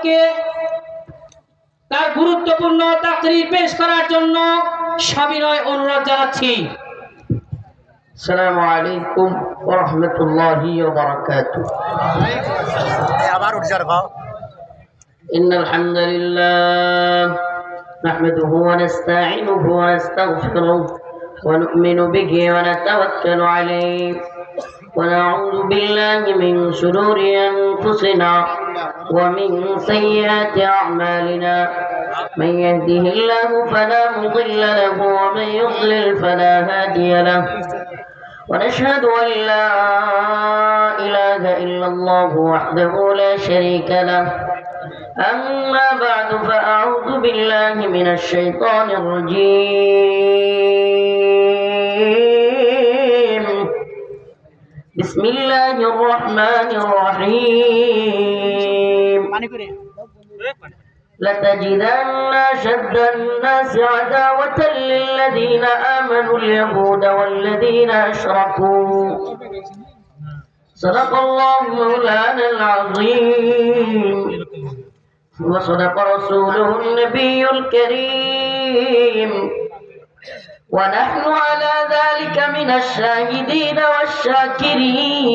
সাহেবকে তার গুরুত্বপূর্ণ তাকরীর পেশ করার জন্য সবিনয় অনুরোধ জানাচ্ছি। السلام عليكم ورحمة الله وبركاته. إن الحمد لله نحمده ونستعينه ونستغفره ونؤمن به ونتوكل عليه ونعوذ بالله من شرور أنفسنا ومن سيئات أعمالنا من يهده الله فلا مضل له ومن يضلل فلا هادي له ونشهد أن لا إله إلا الله وحده لا شريك له. أما بعد فأعوذ بالله من الشيطان الرجيم. بسم الله الرحمن الرحيم. لتجدن أشد الناس عداوة للذين آمنوا اليهود والذين أشركوا. صدق الله مولانا العظيم وصدق رسوله النبي الكريم ونحن على ذلك من الشاهدين والشاكرين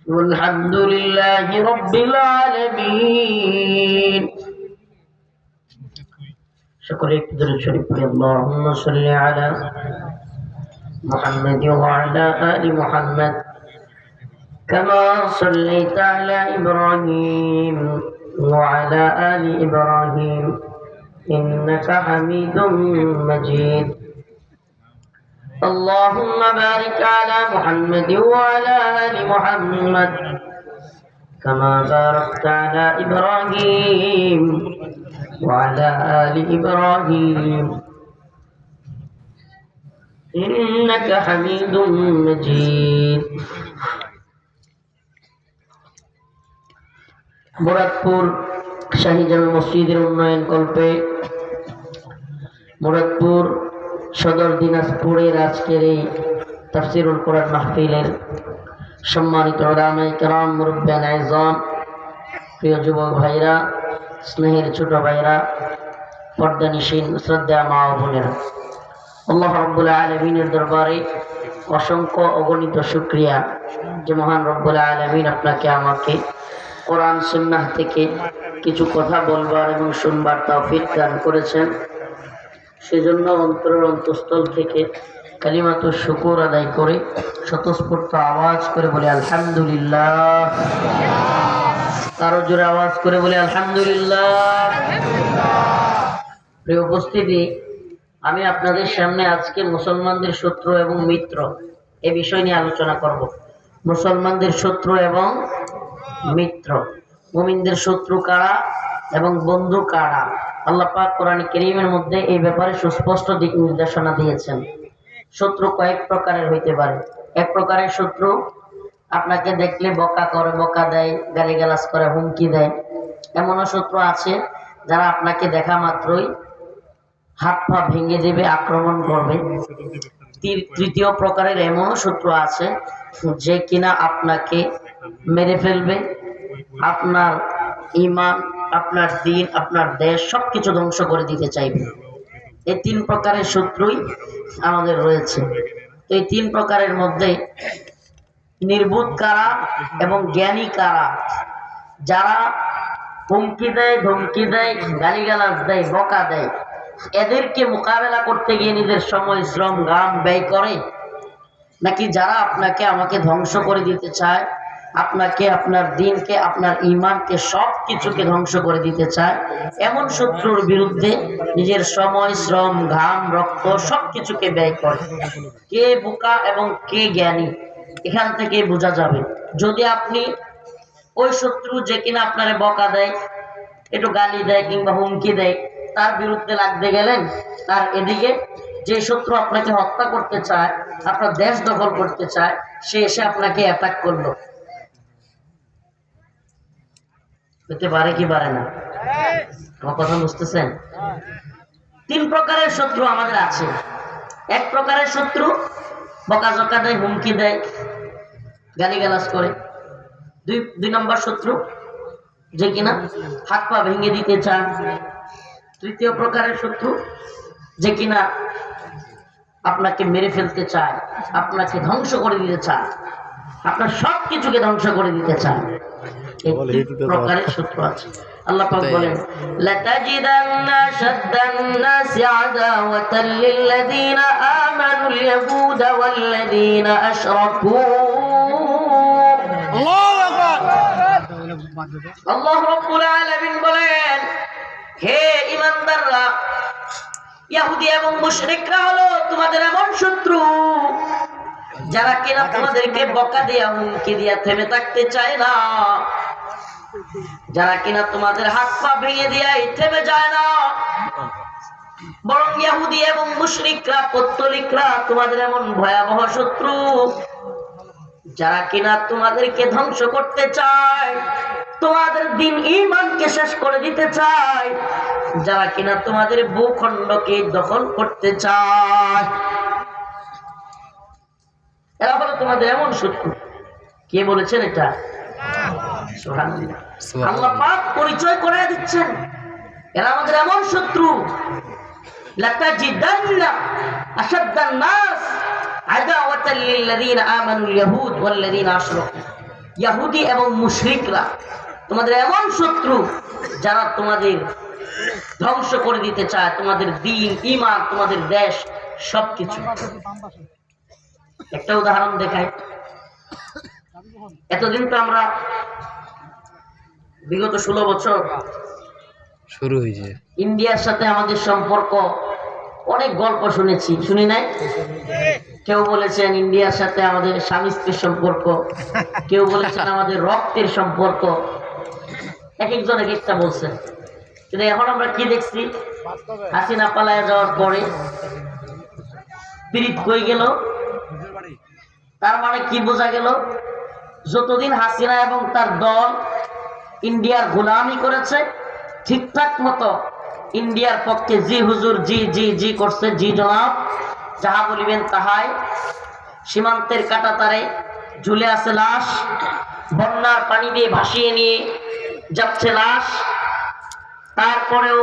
والحمد لله رب العالمين. شكرا درود شريف. اللهم صل على محمد وعلى آل محمد كما صليت على إبراهيم وعلى آل إبراهيم إنك حميد مجيد. اللهم بارك على محمد وعلى آل محمد كما باركت على إبراهيم وعلى آل إبراهيم إنك حميد مجيد. মুরাদপুর শাহী জামে মসজিদের উন্নয়ন কল্পে মুরাদপুর সদর দিনাজপুরের আজকের এই তাফসীরুল কোরআন মাহফিলের সম্মানিত উলামায়ে কেরাম, মুরব্বিয়ান আযম, প্রিয় যুবক ভাইরা, স্নেহের ছোট ভাইরা, পর্দানিশীন শ্রদ্ধা মা ও বোনেরা, আল্লাহ রাব্বুল আলামিনের দরবারে অসংখ্য অগণিত শুকরিয়া যে মহান রব্বুল আলামিন আপনাকে আমাকে কোরআন সুন্নাহ থেকে কিছু কথা বলবার এবং শুনবার তৌফিক দান করেছেন। সেজন্য অন্তরের অন্তঃস্থল থেকে কালিমাতুশ শুকর আদায় করে স্বতঃস্ফূর্ত আওয়াজ করে বলে আলহামদুলিল্লাহ। আরো জোরে আওয়াজ করে বলে আলহামদুলিল্লাহ। প্রিয় উপস্থিতি, আমি আপনাদের সামনে আজকে মুসলমানদের শত্রু এবং মিত্র এই বিষয় নিয়ে আলোচনা করব। মুসলমানদের শত্রু এবং মিত্র, মুমিনদের শত্রু কারা এবং বন্ধু কারা, আল্লাহ পাক কোরআন কারীমের মধ্যে এই ব্যাপারে সুস্পষ্ট দিক নির্দেশনা দিয়েছেন। শত্রু কয়েক প্রকারের হইতে পারে। এক প্রকারের শত্রু আপনাকে দেখলে বকা করে, বকা দেয়, গালিগালাজ করে, হুমকি দেয়। এমনও শত্রু আছে যারা আপনাকে দেখা মাত্রই হাত পা ভেঙে দেবে, আক্রমণ করবে। তৃতীয় প্রকারের এমনও শত্রু আছে যে কিনা আপনাকে মেরে ফেলবে, আপনার ঈমান, আপনার দিন, আপনার দেশ সবকিছু ধ্বংস করে দিতে চাইবে। এই তিন প্রকারের শত্রুই আমাদের রয়েছে। এই তিন প্রকারের মধ্যে নির্বোধ কারা এবং জ্ঞানী কারা? যারা হুমকি দেয়, ধমকি দেয়, গালিগালাজ দেয়, বকা দেয়, এদেরকে মোকাবেলা করতে গিয়ে নিজের সময়, শ্রম, ঘাম ব্যয় করে, নাকি যারা আপনাকে আমাকে ধ্বংস করে দিতে চায়, আপনাকে, আপনার দিনকে, আপনার ঈমানকে, সব কিছুকে ধ্বংস করে দিতে চায়, এমন শত্রুর বিরুদ্ধে নিজের সময়, শ্রম, ঘাম, রক্ত সবকিছুকে ব্যয় করে? কে বোকা এবং কে জ্ঞানী এখান থেকে বোঝা যাবে। যদি আপনি ওই শত্রু যে কিনা আপনারে বকা দেয়, একটু গালি দেয় কিংবা হুমকি দেয়, তার বিরুদ্ধে লাগতে গেলেন, আর এদিকে যে শত্রু আপনাকে হত্যা করতে চায়, আপনার দেশ দখল করতে চায়, সে এসে আপনাকে অ্যাটাক করলো, হতে পারে কি পারে না? আমার কথা বুঝতেছেন? তিন প্রকারের শত্রু আমাদের আছে। এক প্রকারের শত্রু বকাঝকা দেয়, হুমকি দেয়, গালিগালাজ করে। দুই নম্বর শত্রু যে কিনা হাত পা ভেঙে দিতে চান। তৃতীয় প্রকারের শত্রু যে কিনা আপনাকে মেরে ফেলতে চায়, আপনাকে ধ্বংস করে দিতে চায়, আপনার সব কিছুকে ধ্বংস করে দিতে চায়। এই তিন প্রকারের শত্রু আছে। আল্লাহ পাক বলেন লাতাজিদান্না শাদ্দান-নাসি আদাওয়াতাল লিল্লাযীনা আমানুল ইয়াহুদা ওয়াল্লাযীনা আশরাকু। আল্লাহু আকবার। আল্লাহ রাব্বুল আলামিন বলেন, হে ঈমানদাররা, ইহুদি এবং মুশরিকরা হলো তোমাদের এমন শত্রু যারা কিনা তোমাদেরকে বকা দিয়া হুমকি দিয়া থেমে থাকতে চায় না, যারা কিনা তোমাদের হাত পা ভেঙে দিয়া থেমে যায় না, বরং ইহুদি এবং মুশরিকরা পৌত্তলিকরা তোমাদের এমন ভয়াবহ শত্রু যারা কিনা তোমাদেরকে ধ্বংস করতে চায়, তোমাদের দিন ঈমানকে শেষ করে দিতে চায়, যারা কিনা তোমাদের ভূখণ্ডকে দখল করতে চায়। এরা হলো তোমাদের এমন শত্রু। কে বলেছেন এটা? সুবহানাল্লাহ। আল্লাহ পাক পরিচয় করে দিচ্ছেন, এরা আমাদের এমন শত্রু। লাতাজিদান্না আশাদ্দান নাস আদাওয়াতাল লিল্লাযীনা আমানুল ইয়াহুদ ওয়াল্লাযীনা আশরাকু। ইহুদি এবং মুশরিকরা তোমাদের এমন শত্রু যারা তোমাদের ধ্বংস করে দিতে চায়, তোমাদের দ্বীন, ঈমান, তোমাদের দেশ, সবকিছু। একটা উদাহরণ দেখাই। এতদিন তো আমরা বিগত 16 বছর শুরু হয়েছে ইন্ডিয়ার সাথে আমাদের সম্পর্ক, অনেক গল্প শুনেছি, শুনি নাই? কেউ বলেছেন ইন্ডিয়ার সাথে আমাদের স্বামী স্ত্রীর সম্পর্ক, কেউ বলেছেন আমাদের রক্তের সম্পর্ক, এক একজন এক একটা বলছেন। কিন্তু এখন আমরা কি দেখছি, হাসিনা পালায় যাওয়ার পরে পীড়িত হয়ে গেল। তার মানে কি বোঝা গেল? যতদিন হাসিনা এবং তার দল ইন্ডিয়ার গোলামি করেছে, ঠিকঠাক মতো ইন্ডিয়ার পক্ষে জি হুজুর, জি জি জি করছে, জি জনাব, যাহা বলিবেন তাহাই। সীমান্তের কাঁটাতারে ঝুলে আছে লাশ, বন্যার পানি দিয়ে ভাসিয়ে নিয়ে যাচ্ছে লাশ। তারপরেও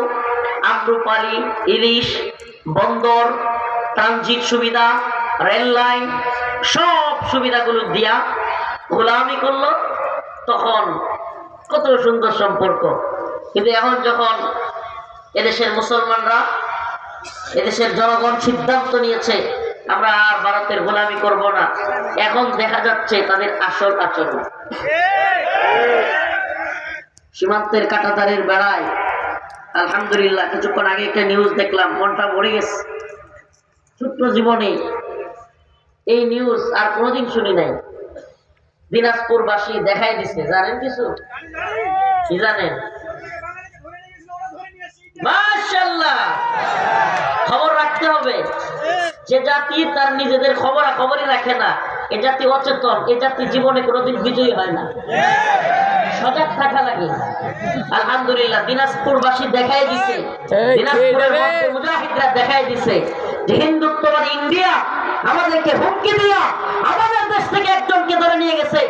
আম্রপালি, ইলিশ, বন্দর, ট্রানজিট সুবিধা, রেল লাইন, সব সুবিধাগুলো দিয়া গোলামি করলো। তখন কত সুন্দর সম্পর্ক। কিন্তু এখন যখন এদেশের মুসলমানরা, এদেশের জনগণ সিদ্ধান্ত নিয়েছে আমরা আর ভারতের গোলামি করব না, এখন দেখা যাচ্ছে তাদের আসল আচরণ। সীমান্তের কাঁটাতারের বেড়ায় আলহামদুলিল্লাহ কিছুক্ষণ আগে একটা নিউজ দেখলাম, মনটা ভরে গেছে। ছোট্ট জীবনে এই নিউজ আর কোনোদিন শুনি নাই। দিনাজপুরবাসী দেখাই দিছে, জানেন কিছু? কি জানেন? মাশাআল্লাহ, খবর রাখতে হবে। যে জাতি তার নিজেদের খবরাখবরই রাখে না, এ জাতি অচেতন, এ জাতি জীবনে কোনোদিন বিজয়ী হয় না। সজাগ থাকা লাগে। আলহামদুলিল্লাহ দিনাজপুরবাসী দেখাই দিছে, দিনাজপুরের মধ্যে মুজাহিদরা দেখাই দিছে যে হিন্দুত্ববাদী ইন্ডিয়া আমাদেরকে হুমকি দিয়া আমাদের দেশ থেকে একজনকে ধরে নিয়ে গেছে,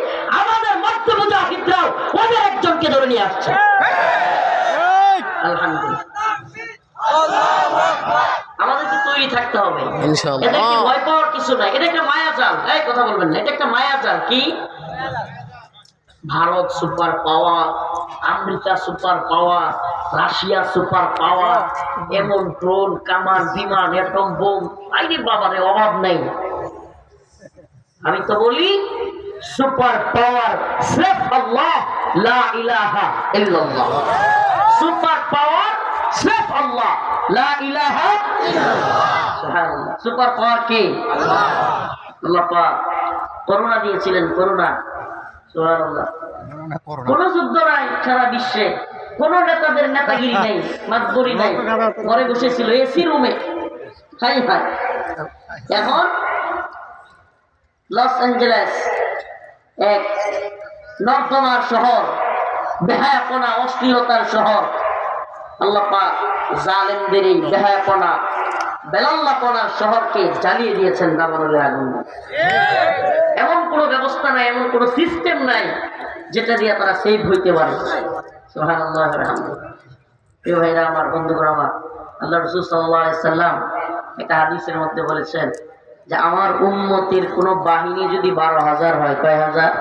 আমাদের মধ্য মুজাহিদরাও ওদের একজনকে ধরে নিয়ে আসছে। আলহামদুলিল্লাহ, আমাদেরকে তৈরি থাকতে হবে। এদেরকে ভয় পাওয়ার কিছু নাই। এটা একটা মায়াজাল। এই কথা বলবেন না, এটা একটা মায়াজাল। কি? Bharat super power, America super power, Russia super power, এমন ড্রোন, কামান, বিমান, এটম বোম, আইরে বাবারে অভাব নেই। আমি তো বলি সুপার পাওয়ার সির্ফ আল্লাহ, লা ইলাহা ইল্লাল্লাহ। সুপার পাওয়ার সির্ফ আল্লাহ, লা ইলাহা ইল্লাল্লাহ। সুবহানাল্লাহ। সুপার পাওয়ার কি? আল্লাহ পাক করোনা দিয়েছিলেন, করোনা। সুবহানাল্লাহ। কোন যুদ্ধ নাই সারা বিশ্বে, কোন নেতাদের নেতাগিরি নেই, মাতবরি নাই, ঘরে বসেছিল এসি রুমে। হাই হাই, এখন লস অ্যাঞ্জেলেস এক নর্দমার শহর, বেহায়াপনা, অশ্লীলতার শহর। আল্লাহ পাক জালেমদের এই বেহায়াপনা, বেলাল্লাপনার শহরকে জ্বালিয়ে দিয়েছেন দাবানলের আগুন। এমন কোনো ব্যবস্থা নাই, এমন কোনো সিস্টেম নাই যেটা দিয়ে তারা সেভ হইতে পারে। সুবহানাল্লাহ আলহামদুলিল্লাহ। প্রিয় ভাইরা আমার, বন্ধুগণ আমার, আল্লাহ রাসূল সাল্লাল্লাহু আলাইহি সাল্লাম একটা হাদিসের মধ্যে বলেছেন যে আমার উম্মতের কোন বাহিনী যদি 12,000 হয়, কয় হাজার?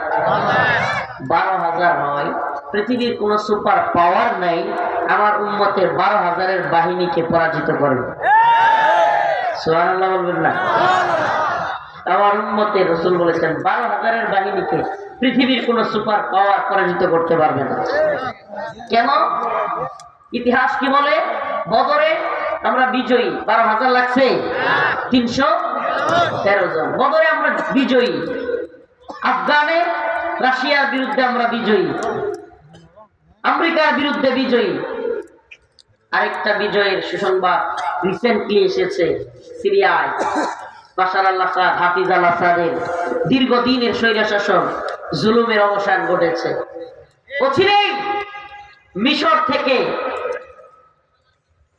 12,000 হয়, পৃথিবীর কোন সুপার পাওয়ার নাই আমার উম্মতের 12,000-এর বাহিনীকে পরাজিত করবে। সুবহানাল্লাহ বলবেন না? আমার উম্মতের রাসূল বলেছেন 12,000-এর বাহিনীকে পৃথিবীর কোন সুপার পাওয়ার পরাজিত করতে পারবে না। কেন? ইতিহাস কি বলে? বদরে আমরা বিজয়ী। 12,000 লাগছে? 313 জন। বদরে আমরা বিজয়ী। আফগানে রাশিয়ার বিরুদ্ধে আমরা বিজয়ী, আমেরিকার বিরুদ্ধে বিজয়ী। আরেকটা বিজয়ের সুসংবাদ রিসেন্টলি এসেছে সিরিয়ায়। বাশার আল আসাদ, হাফিজ আল আসাদের দীর্ঘদিনের স্বৈরশাসন, জুলুমের অবসান ঘটেছে। অচিরেই মিশর থেকে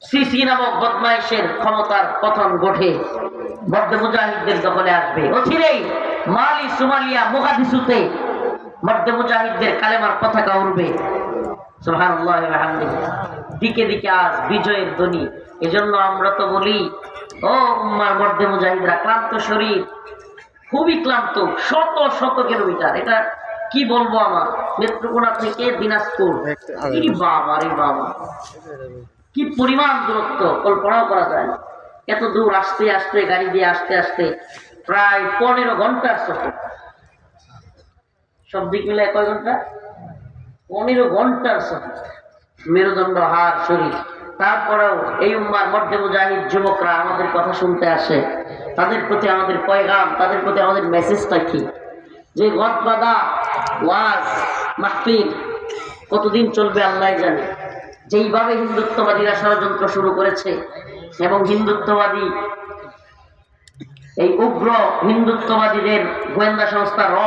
সিসি নামক বদমাইশের ক্ষমতার পতন ঘটে মধ্য মুজাহিদদের দখলে আসবে। অচিরেই মালি, সোমালিয়া, মোগাদিসুতে মধ্য মুজাহিদদের কালেমার পতাকা উড়বে। সুবহানাল্লাহ ওয়া বিহামদিহি। দিকে দিকে আজ বিজয়ের ধ্বনি। এজন্য আমরা তো বলি, ও উম্মার মধ্য মুজাহিদরা, ক্লান্ত শরীর, খুবই ক্লান্ত, শত শত কিলোমিটার। এটা কি বলবো, আমার নেত্রকোনা থেকে দিনাজপুর, বাবা রে বাবা, কি পরিমাণ দূরত্ব কল্পনাও করা যায় না। এত দূর আসতে আসতে, গাড়ি দিয়ে আসতে আসতে প্রায় 15 ঘন্টার সফর। সব দিক মিলে কয় ঘন্টা? 15 ঘন্টার সফর। মেরুদণ্ড, হাড়, শরীর। তারপরেও এই উম্মার মধ্যে মুজাহিদ যুবকরা আমাদের কথা শুনতে আসে। তাদের প্রতি আমাদের পয়গাম, তাদের প্রতি আমাদের মেসেজটা কি? যে গদবাদা ওয়াজ মাহফিল কতদিন চলবে আল্লাহ জানে। যেইভাবে হিন্দুত্ববাদীরা ষড়যন্ত্র শুরু করেছে, এবং হিন্দুত্ববাদী এই উগ্র হিন্দুত্ববাদীদের গোয়েন্দা সংস্থা র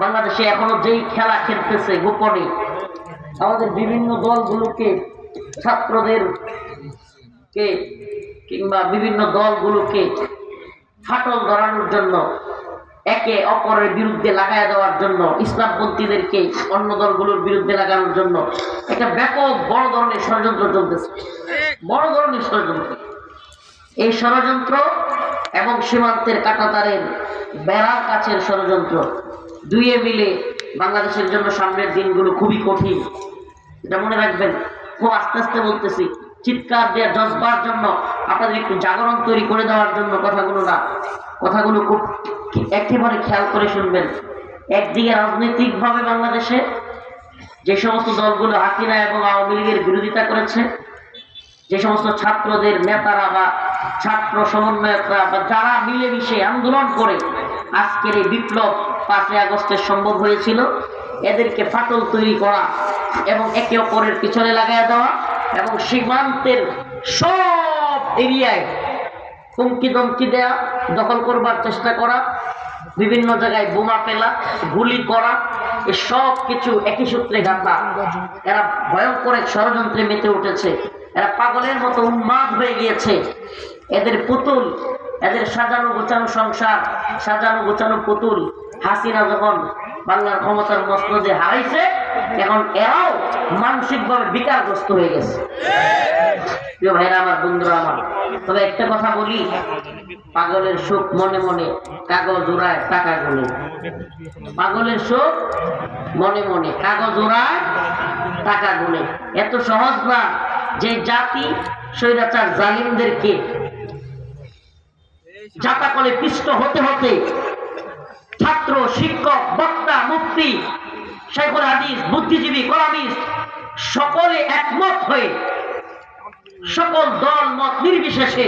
বাংলাদেশে এখনো যেই খেলা খেলতেছে গোপনে, আমাদের বিভিন্ন দলগুলোকে, ছাত্রদেরকে কিংবা বিভিন্ন দলগুলোকে ফাটল ধরানোর জন্য, একে অপরের বিরুদ্ধে লাগায় দেওয়ার জন্য, ইসলামপন্থীদেরকে অন্য দলগুলোর বিরুদ্ধে লাগানোর জন্য একটা ব্যাপক বড় ধরনের ষড়যন্ত্র চলতেছে। বড় ধরনের ষড়যন্ত্র। এই ষড়যন্ত্র এবং সীমান্তের কাঁটাতারের বেড়ার কাছের ষড়যন্ত্র দুইয়ে মিলে বাংলাদেশের জন্য সামনের দিনগুলো খুবই কঠিন। এটা মনে রাখবেন। খুব আস্তে আস্তে বলতেছি, চিৎকার দেওয়া জজবার জন্য, আপনাদের একটু জাগরণ তৈরি করে দেওয়ার জন্য কথাগুলো না, কথাগুলো খুব একেবারে খেয়াল করে শুনবেন। একদিকে রাজনৈতিকভাবে বাংলাদেশে যে সমস্ত দলগুলো হাসিনা এবং আওয়ামী লীগের বিরোধিতা করেছে, যে সমস্ত ছাত্রদের নেতারা বা ছাত্র সমন্বয়করা বা যারা মিলেমিশে আন্দোলন করে আজকের এই বিপ্লব 5 আগস্টে সম্ভব হয়েছিল, এদেরকে ফাটল তৈরি করা এবং একে অপরের পিছনে লাগাই দেওয়া এবং সীমান্তের সব এরিয়ায় হুমকি দমকি দেয়া, দখল করবার চেষ্টা করা, বিভিন্ন জায়গায় বোমা ফেলা, গুলি করা, সব কিছু একই সূত্রে গাঁথা। এরা ভয়ঙ্কর এক ষড়যন্ত্রে মেতে উঠেছে। এরা পাগলের মতো উন্মাদ হয়ে গিয়েছে। এদের পুতুল, এদের সাজানো গোছানো সংসার, সাজানো গোছানো পুতুল হাসিনা যখন বাংলার ক্ষমতার মসনদে হারাইছে, এখন এরাও মানসিকভাবে বিকারগ্রস্ত হয়ে গেছে। প্রিয় ভাইরা আমার, বন্ধুরা আমার, তবে একটা কথা বলি, পাগলের সুখ মনে মনে, কাগজ উড়ায় টাকা গুনে। পাগলের সুখ মনে মনে, কাগজ উড়ায় টাকা গুনে। এত সহজ না যে জাতি স্বৈরাচার জালিমদেরকে জাতাকলে পিষ্ট হতে হতে ছাত্র, শিক্ষক, বক্তা, মুফতি, শাইখুল হাদিস, বুদ্ধিজীবী, কলামিস্ট সকলে একমত হয়ে সকল দল মত নির্বিশেষে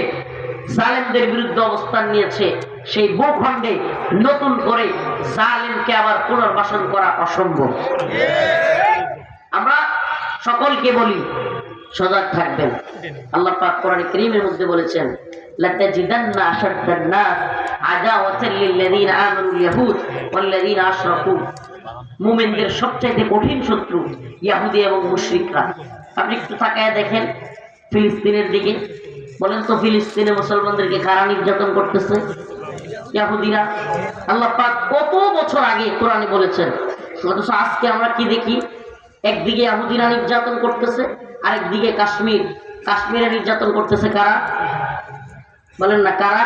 জালেমদের বিরুদ্ধে অবস্থান নিয়েছে। সেই ভূখণ্ডে নতুন করে জালেমকে আবার পুনর্বাসন করা অসম্ভব। আমরা সকলকে বলি, সজাগ থাকবেন। আল্লাহ পাক কোরআনে কারীমের মধ্যে বলেছেন, লাতাজিদান্না আশাদ্দান নাস আদাওয়াতাল লিল্লাযিনা আমানুল ইয়াহুদ ওয়াল্লাযিনা আশরাকু। মুমিনদের সবচেয়ে কঠিন শত্রু ইহুদি এবং মুশরিকরা। আপনি একটু তাকায় দেখেন ফিলিস্তিনের দিকে। বলেন তো, ফিলিস্তিনে মুসলমানদেরকে কারা নির্যাতন করতেছে? ইহুদিরা। আল্লাহ পাক কত বছর আগে কোরআনে বলেছেন, অথচ আজকে আমরা কি দেখি? একদিকে ইহুদিরা নির্যাতন করতেছে, আরেকদিকে কাশ্মীরে নির্যাতন করতেছে কারা? বলেন না কারা?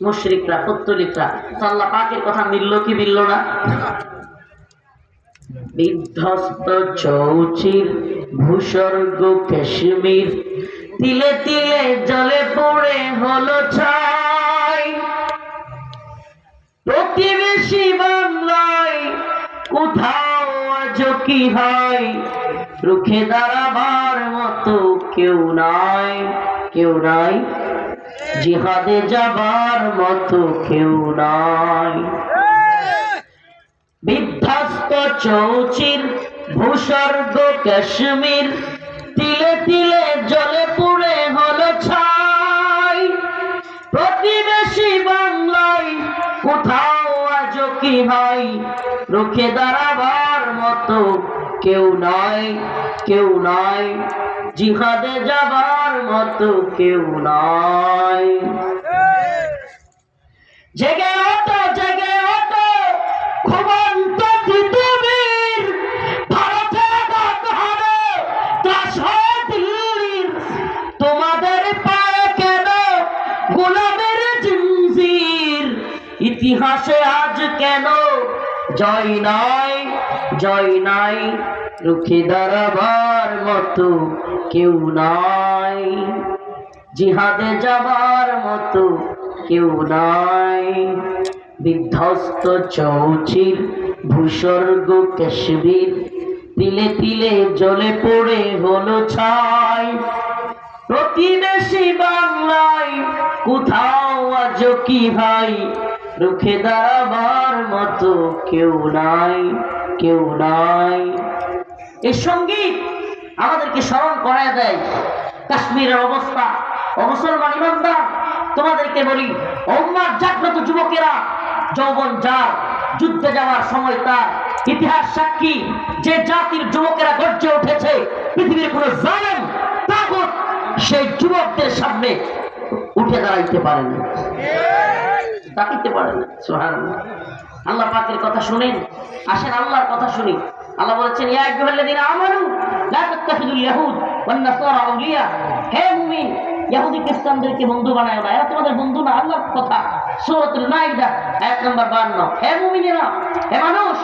মুশরিকরা, পত্তলিকরা। তো আল্লাহ পাকের কথা মিলল কি মিলল না? বিধ্বস্ত চৌচির ভূস্বর্গ কাশ্মীর, তিলে তিলে জলে পড়ে হলো ছাই। প্রতিবেশী বাংলায় কোথাও আজ কি হয়, রুখে দাঁড়াবার মতো কেউ নাই, কেউ নাই, জিহাদে যাবার মতো কেউ নাই। বিধ্বস্ত চৌচির ভূস্বর্গ কাশ্মীর, তিলে তিলে জলে পুড়ে হলো ছাই। প্রতিবেশী বাংলায় কোথাও আজ কি হয়, রুখে দাঁড়াবার মতো কেউ নাই, কেউ নাই, জিহাদে যাবার মতো কেউ নাই। জেগে ওঠো, জেগে ওঠো, ঘুমন্ত পৃথিবীর, ভারতের বাধারে ত্রাস হয় দিল্লির। তোমাদের পায়ে কেন গোলামের জিঞ্জির, ইতিহাসে আজ কেন জয় নাই, জয় নাই, রুখে দাঁড়াবার মতো কেউ নাই, জিহাদে যাবার মতো কেউ নাই। বিধ্বস্ত চৌচির ভূস্বর্গ কাশ্মীর, তিলে তিলে জলে পড়ে হলো ছাই। প্রতিবেশী বাংলায় কোথাও আজ কি ভাই, রুখে দাঁড়াবার মতো কেউ নাই, কেউ নাই। এই সঙ্গীত আমাদেরকে স্মরণ করায় দেয় কাশ্মীরের অবস্থা। মুসলমান ইমানদার, তোমাদেরকে বলি, উম্মার জাগ্রত যুবকেরা, যৌবন যার, যুদ্ধে যাওয়ার সময় তার, ইতিহাস সাক্ষী যে জাতির যুবকেরা গর্জে উঠেছে, পৃথিবীর কোন জালেম তাগুত সেই যুবকদের সামনে উঠে দাঁড়াইতে পারে না, দাঁড়াইতে পারে না। সুবহানাল্লাহ। আল্লাহ পাকের কথা শুনেন, আসেন আল্লাহর কথা শুনি। আল্লাহ বলেছেন, ইয়া আইয়ুহাল্লাযীনা আমানু লা তাত্তাখিযুল ইয়াহুদ ওয়ান নাসারা আউলিয়া। হে মুমিন, ইহুদি খ্রিস্টানদেরকে বন্ধু বানায় না, এরা তোমাদের বন্ধু না। আল্লাহর কথা, সূরাতুল মাইদা আয়াত নম্বর 52। হে মুমিনেরা, হে মানুষ,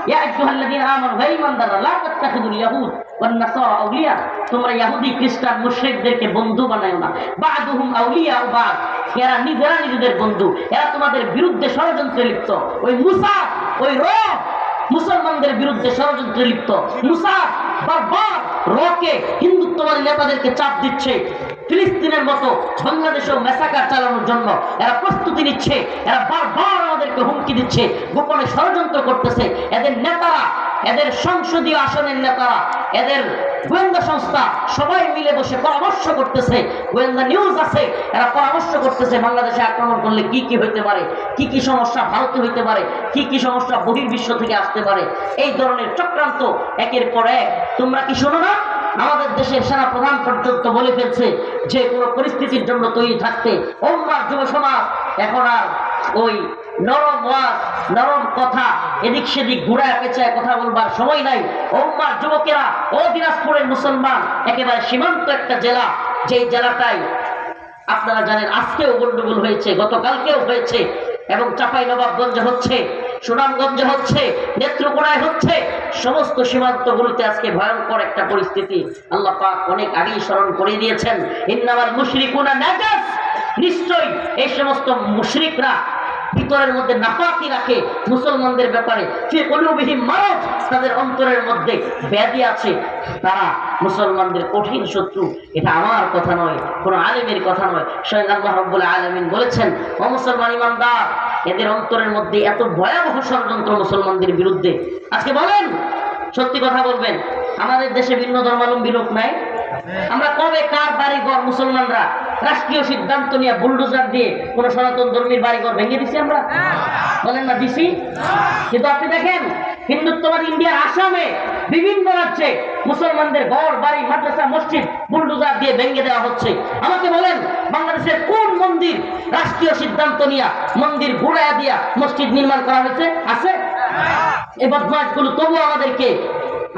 ইয়া আইয়ুহাল্লাযীনা আমানু, হে ঈমানদাররা, লা তাত্তাখিযুল ইয়াহুদ ওয়ান নাসারা আউলিয়া, তোমরা ইহুদি খ্রিস্টান মুশরিকদেরকে বন্ধু বানায় না। বা'দুহুম আউলিয়া বা'দ, এরা নিজেরা নিজেদের বন্ধু, এরা তোমাদের বিরুদ্ধে ষড়যন্ত্রে লিপ্ত। ওই মুসা, ওই রব মুসলমানদের বিরুদ্ধে ষড়যন্ত্রে লিপ্ত। মুসা বারবার রকে হিন্দুত্ববাদী নেতাদেরকে চাপ দিচ্ছে, ফিলিস্তিনের মতো বাংলাদেশেও মেসাকার চালানোর জন্য এরা প্রস্তুতি নিচ্ছে। এরা বারবার আমাদেরকে হুমকি দিচ্ছে, গোপনে ষড়যন্ত্র করতেছে। এদের নেতারা, এদের সংসদীয় আসনের নেতারা, এদের গোয়েন্দা সংস্থা সবাই মিলে বসে পরামর্শ করতেছে। গোয়েন্দা নিউজ আছে, এরা পরামর্শ করতেছে বাংলাদেশে আক্রমণ করলে কি কি হইতে পারে, কি কি সমস্যা ভারতে হইতে পারে, কি কি সমস্যা বহির্বিশ্ব থেকে আসতে পারে। এই ধরনের চক্রান্ত একের পর এক। তোমরা কি শোনো না? আমাদের দেশের সেনা প্রধান পর্যন্ত বলে ফেলছে যে কোনো পরিস্থিতির জন্য তৈরি থাকতে। উম্মার যুব সমাজ এখন আর ওই নরম ওয়াজ, নরম কথা, এদিক সেদিক ঘুরায় পেঁচায় কথা বলবার সময় নাই। উম্মার যুবকেরা, ও দিনাজপুরের মুসলমান, একেবারে সীমান্ত একটা জেলা, যেই জেলাটাই আপনারা জানেন আজকেও গন্ডগোল হয়েছে, গতকালকেও হয়েছে, এবং চাঁপাইনবাবগঞ্জে হচ্ছে, সুনামগঞ্জে হচ্ছে, নেত্রকোনায় হচ্ছে। সমস্ত সীমান্তগুলোতে আজকে ভয়ঙ্কর একটা পরিস্থিতি। আল্লাহ পাক অনেক আগেই স্মরণ করে দিয়েছেন, ইন্নামাল মুশরিকুনা নাজাস, নিশ্চয়ই এই সমস্ত মুশরিকরা ভিতরের মধ্যে নাফাকি রাখে মুসলমানদের ব্যাপারে। ফি কুলুবিহিম মারাদ, তাদের অন্তরের মধ্যে ব্যাধি আছে, তারা মুসলমানদের কঠিন শত্রু। এটা আমার কথা নয়, কোনো আলেমের কথা নয়, স্বয়ং আল্লাহ রাব্বুল আলামিন বলেছেন, ও মুসলমান ইমানদার, এদের অন্তরের মধ্যে এত ভয়াবহ ষড়যন্ত্র মুসলমানদের বিরুদ্ধে। আজকে বলেন, সত্যি কথা বলবেন, আমাদের দেশে ভিন্ন ধর্মাবলম্বী লোক নাই? আমরা কবে কার বাড়িঘর মুসলমানরা রাষ্ট্রীয় সিদ্ধান্ত নিয়ে বুলডোজার দিয়ে কোন সনাতন ধর্মীর বাড়িঘর ভেঙে দিছি আমরা? বলেন না দিছি? কিন্তু আপনি দেখেন, হিন্দুত্ববাদী ইন্ডিয়ার আসামে বিভিন্ন রাজ্যে মুসলমানদের ঘর বাড়ি মাদ্রাসা মসজিদ বুলডোজার দিয়ে ভেঙে দেওয়া হচ্ছে। আমাকে বলেন, বাংলাদেশের কোন মন্দির রাষ্ট্রীয় সিদ্ধান্ত নিয়ে মন্দির ঘুরাইয়া দিয়া মসজিদ নির্মাণ করা হয়েছে? আছে? এই বদমাশগুলো তবু